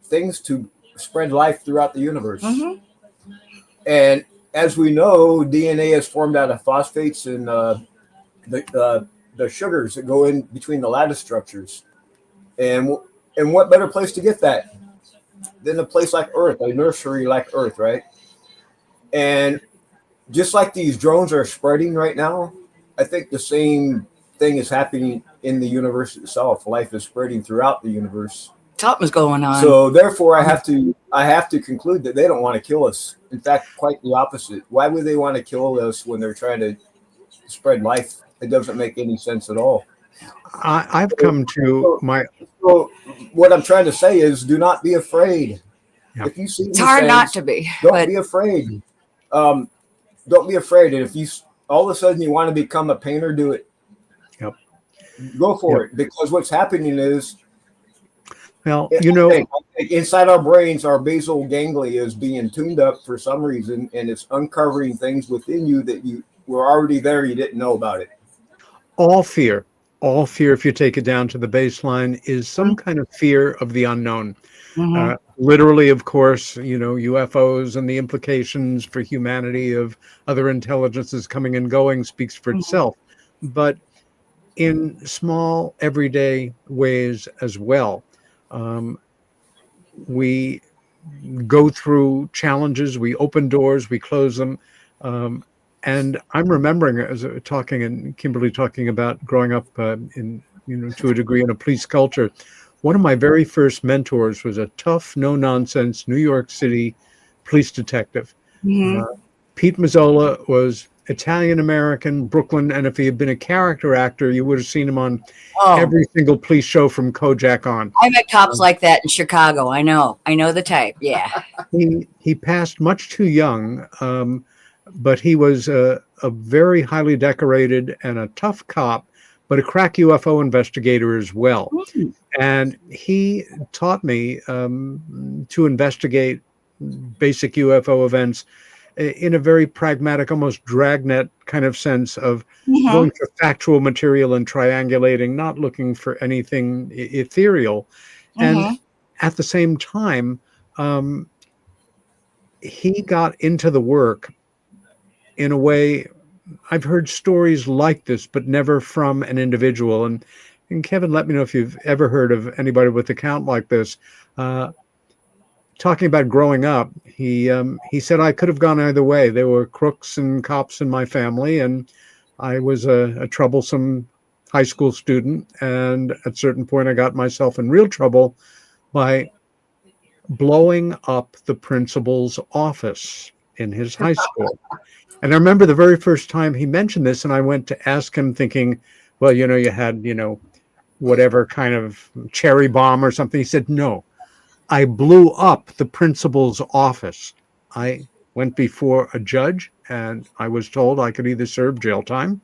things to spread life throughout the universe. Mhm. And as we know, DNA is formed out of phosphates and the sugars that go in between the lattice structures. And what better place to get that than a place like Earth, a nursery like Earth, right? And just like these drones are spreading right now, I think the same thing is happening in the universe itself. Life is spreading throughout the universe. Something's going on. So therefore, I have to conclude that they don't want to kill us. In fact, quite the opposite. Why would they want to kill us when they're trying to spread life? It doesn't make any sense at all. I've come to my. So what I'm trying to say is, do not be afraid. Yeah. If you see It's these hard things, not to be. don't But be afraid. Don't be afraid. And if you all of a sudden you want to become a painter, do it. Yep. Go for it. Because what's happening is, Well, inside our brains, our basal ganglia is being tuned up for some reason, and it's uncovering things within you that you were already there. You didn't know about it. all fear, if you take it down to the baseline, is some kind of fear of the unknown. Mhm. Literally, of course, UFOs and the implications for humanity of other intelligences coming and going speaks for itself. But in small, everyday ways as well, we go through challenges, we open doors, we close them. And I'm remembering, as talking and Kimberly talking about growing up in, to a degree in a police culture. One of my very first mentors was a tough, no-nonsense New York City police detective. Mhm. Pete Mazzola was Italian-American, Brooklyn, and if he had been a character actor, you would have seen him on Oh, every single police show from Kojak on. I met cops like that in Chicago. I know the type. Yeah. He passed much too young, but he was a very highly decorated and a tough cop, but a crack UFO investigator as well. And he taught me to investigate basic UFO events in a very pragmatic, almost dragnet kind of sense of Mhm. going for factual material and triangulating, not looking for anything ethereal. And Mhm. at the same time, he got into the work in a way. I've heard stories like this, but never from an individual. And Kevin, let me know if you've ever heard of anybody with an account like this. Talking about growing up, he said I could have gone either way. There were crooks and cops in my family, and I was a troublesome high school student. And at a certain point, I got myself in real trouble by blowing up the principal's office in his high school. And I remember the very first time he mentioned this, and I went to ask him thinking, well, you had, whatever kind of cherry bomb or something. He said, no, I blew up the principal's office. I went before a judge and I was told I could either serve jail time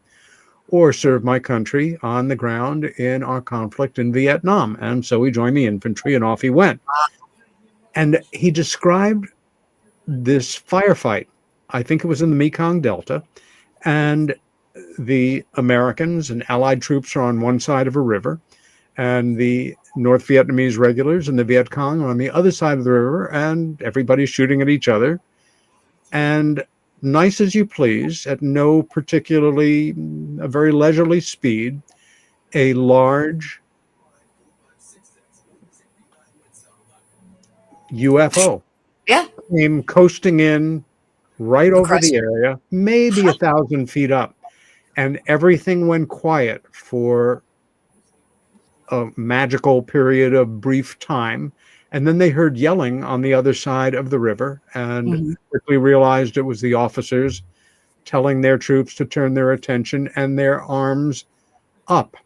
or serve my country on the ground in our conflict in Vietnam. And so he joined the infantry and off he went. And he described this firefight. I think it was in the Mekong Delta. And the Americans and Allied troops are on one side of a river, and the North Vietnamese regulars and the Viet Cong are on the other side of the river, and everybody's shooting at each other. And nice as you please, at no particularly a very leisurely speed, a large UFO Yeah. came coasting in right over Across. the area, maybe 1,000 feet up, and everything went quiet for a magical period of brief time. And then they heard yelling on the other side of the river and Mhm. quickly realized it was the officers telling their troops to turn their attention and their arms up.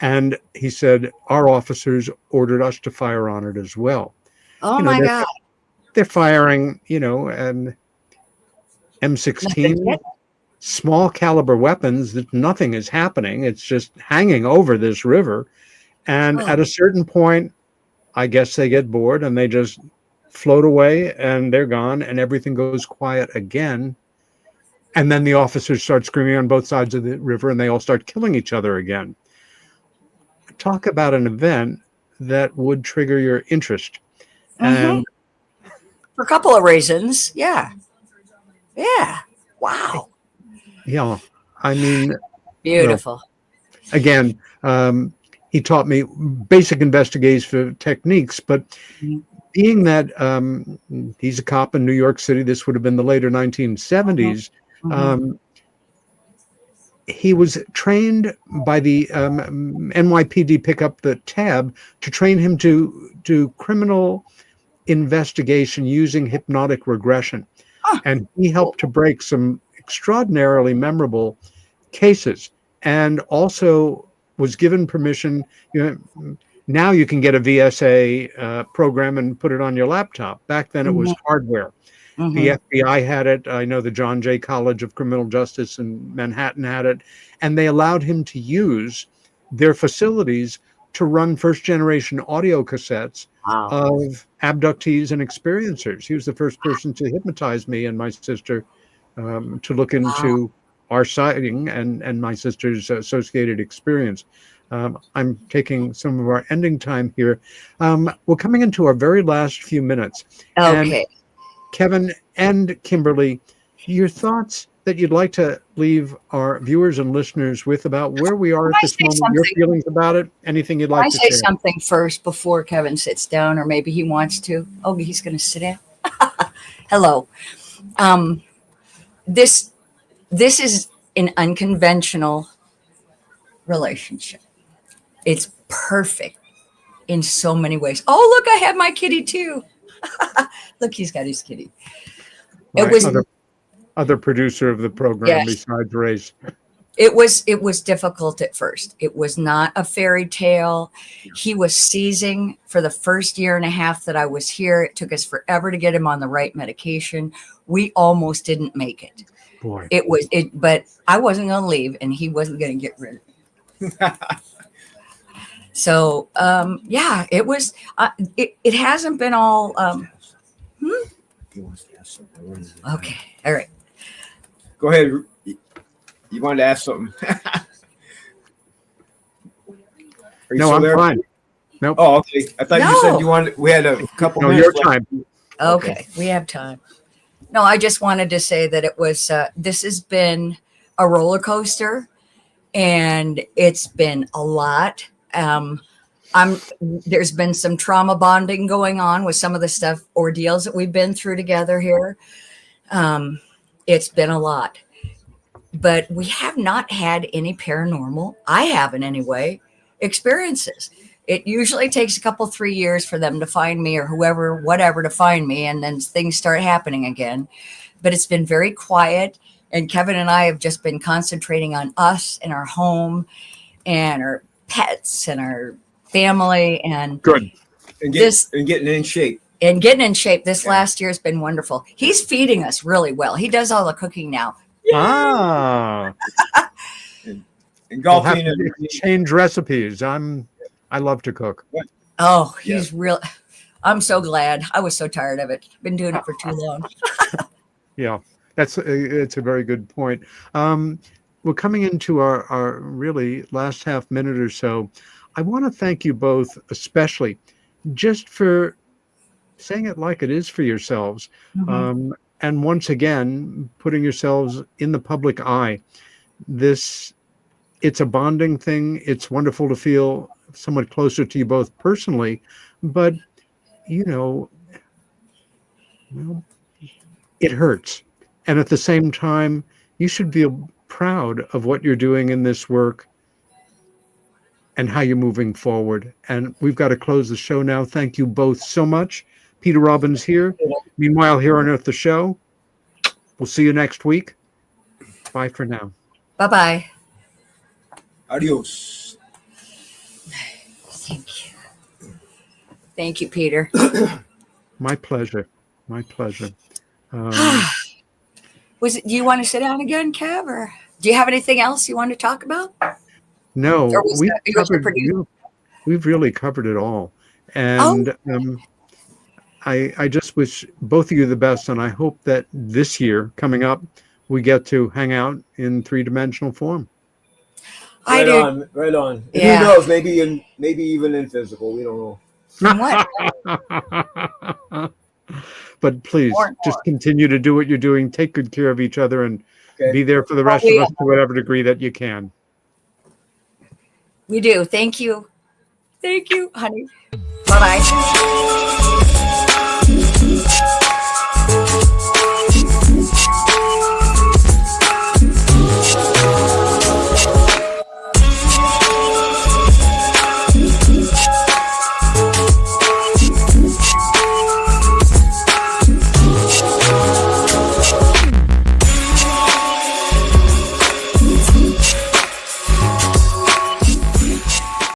And he said, our officers ordered us to fire on it as well. Oh You know, my God. they're firing, an M16, small caliber weapons that nothing is happening. It's just hanging over this river. And Oh. at a certain point, I guess they get bored and they just float away and they're gone and everything goes quiet again. And then the officers start screaming on both sides of the river and they all start killing each other again. Talk about an event that would trigger your interest. Mhm. And For a couple of reasons. Yeah. Yeah. Wow. yeah, I mean, well, Beautiful. again, he taught me basic investigative techniques, but Mhm. being that he's a cop in New York City, this would have been the later 1970s. Mhm. He was trained by the NYPD, pick up the tab to train him to do criminal investigation using hypnotic regression. Huh. And he helped to break some extraordinarily memorable cases and also was given permission. Now you can get a VSA program and put it on your laptop. Back then it was Mhm. hardware. The Mhm. FBI had it. I know the John Jay College of Criminal Justice in Manhattan had it. And they allowed him to use their facilities to run first generation audio cassettes Wow. of abductees and experiencers. He was the first person to hypnotize me and my sister to look Wow. into our sighting and my sister's associated experience. I'm taking some of our ending time here. We're coming into our very last few minutes. And Okay. Kevin and Kimberly, your thoughts that you'd like to leave our viewers and listeners with about where we are Can at I this say moment, your something? feelings about it, anything you'd Can like I to say share. something first before Kevin sits down, or maybe he wants to? Oh, he's going to sit down. Hello. Um, this this is an unconventional relationship. It's perfect in so many ways. Oh, look, I have my kitty too. Look, he's got his kitty. It My was other producer of the program yes. besides Ray's. It was difficult at first. It was not a fairy tale. He was seizing for the first year and a half that I was here. It took us forever to get him on the right medication. We almost didn't make it. Boy. But I wasn't going to leave and he wasn't going to get rid of me. So, yeah, it was, it hasn't been all, okay. All right. Go ahead. You wanted to ask something? Are you No, still I'm there? fine. Nope. Oh, okay. I thought you said you wanted. We had a couple No, minutes your left. time. Okay. We have time. No, I just wanted to say that it was, this has been a roller coaster and it's been a lot. There's been some trauma bonding going on with some of the stuff, ordeals that we've been through together here. It's been a lot, but we have not had any paranormal. I haven't anyway, experiences. It usually takes a couple, 3 years for them to find me or whoever, whatever to find me. And then things start happening again, but it's been very quiet. And Kevin and I have just been concentrating on us and our home and our pets and our family and Good. And this getting in shape. and getting in shape. This Yeah. last year has been wonderful. He's feeding us really well. He does all the cooking now. Ah, And we'll have golfing to and exchange recipes. I love to cook. Oh, he's real. I'm so glad. I was so tired of it. Been doing it for too long. Yeah, it's a very good point. We're coming into our really last half minute or so. I want to thank you both, especially just for saying it like it is for yourselves. Mhm. and once again, putting yourselves in the public eye. It's a bonding thing. It's wonderful to feel somewhat closer to you both personally, but well, it hurts. And at the same time, you should feel proud of what you're doing in this work and how you're moving forward. And we've got to close the show now. Thank you both so much. Peter Robbins here. Meanwhile, here on Earth, the show. We'll see you next week. Bye for now. Bye-bye. Adios. Thank you. Thank you, Peter. My pleasure. My pleasure. Do you want to sit down again, Kev, or do you have anything else you want to talk about? No, Or was that- yours were pretty- we've really covered it all. And I just wish both of you the best, and I hope that this year coming up, we get to hang out in three-dimensional form. I do. Right on. Yeah. Who knows? Maybe even in physical. We don't know. What? But please, More and just more. continue to do what you're doing. Take good care of each other and Okay. be there for the rest of us to whatever degree that you can. We do. Thank you. Thank you, honey. Bye-bye.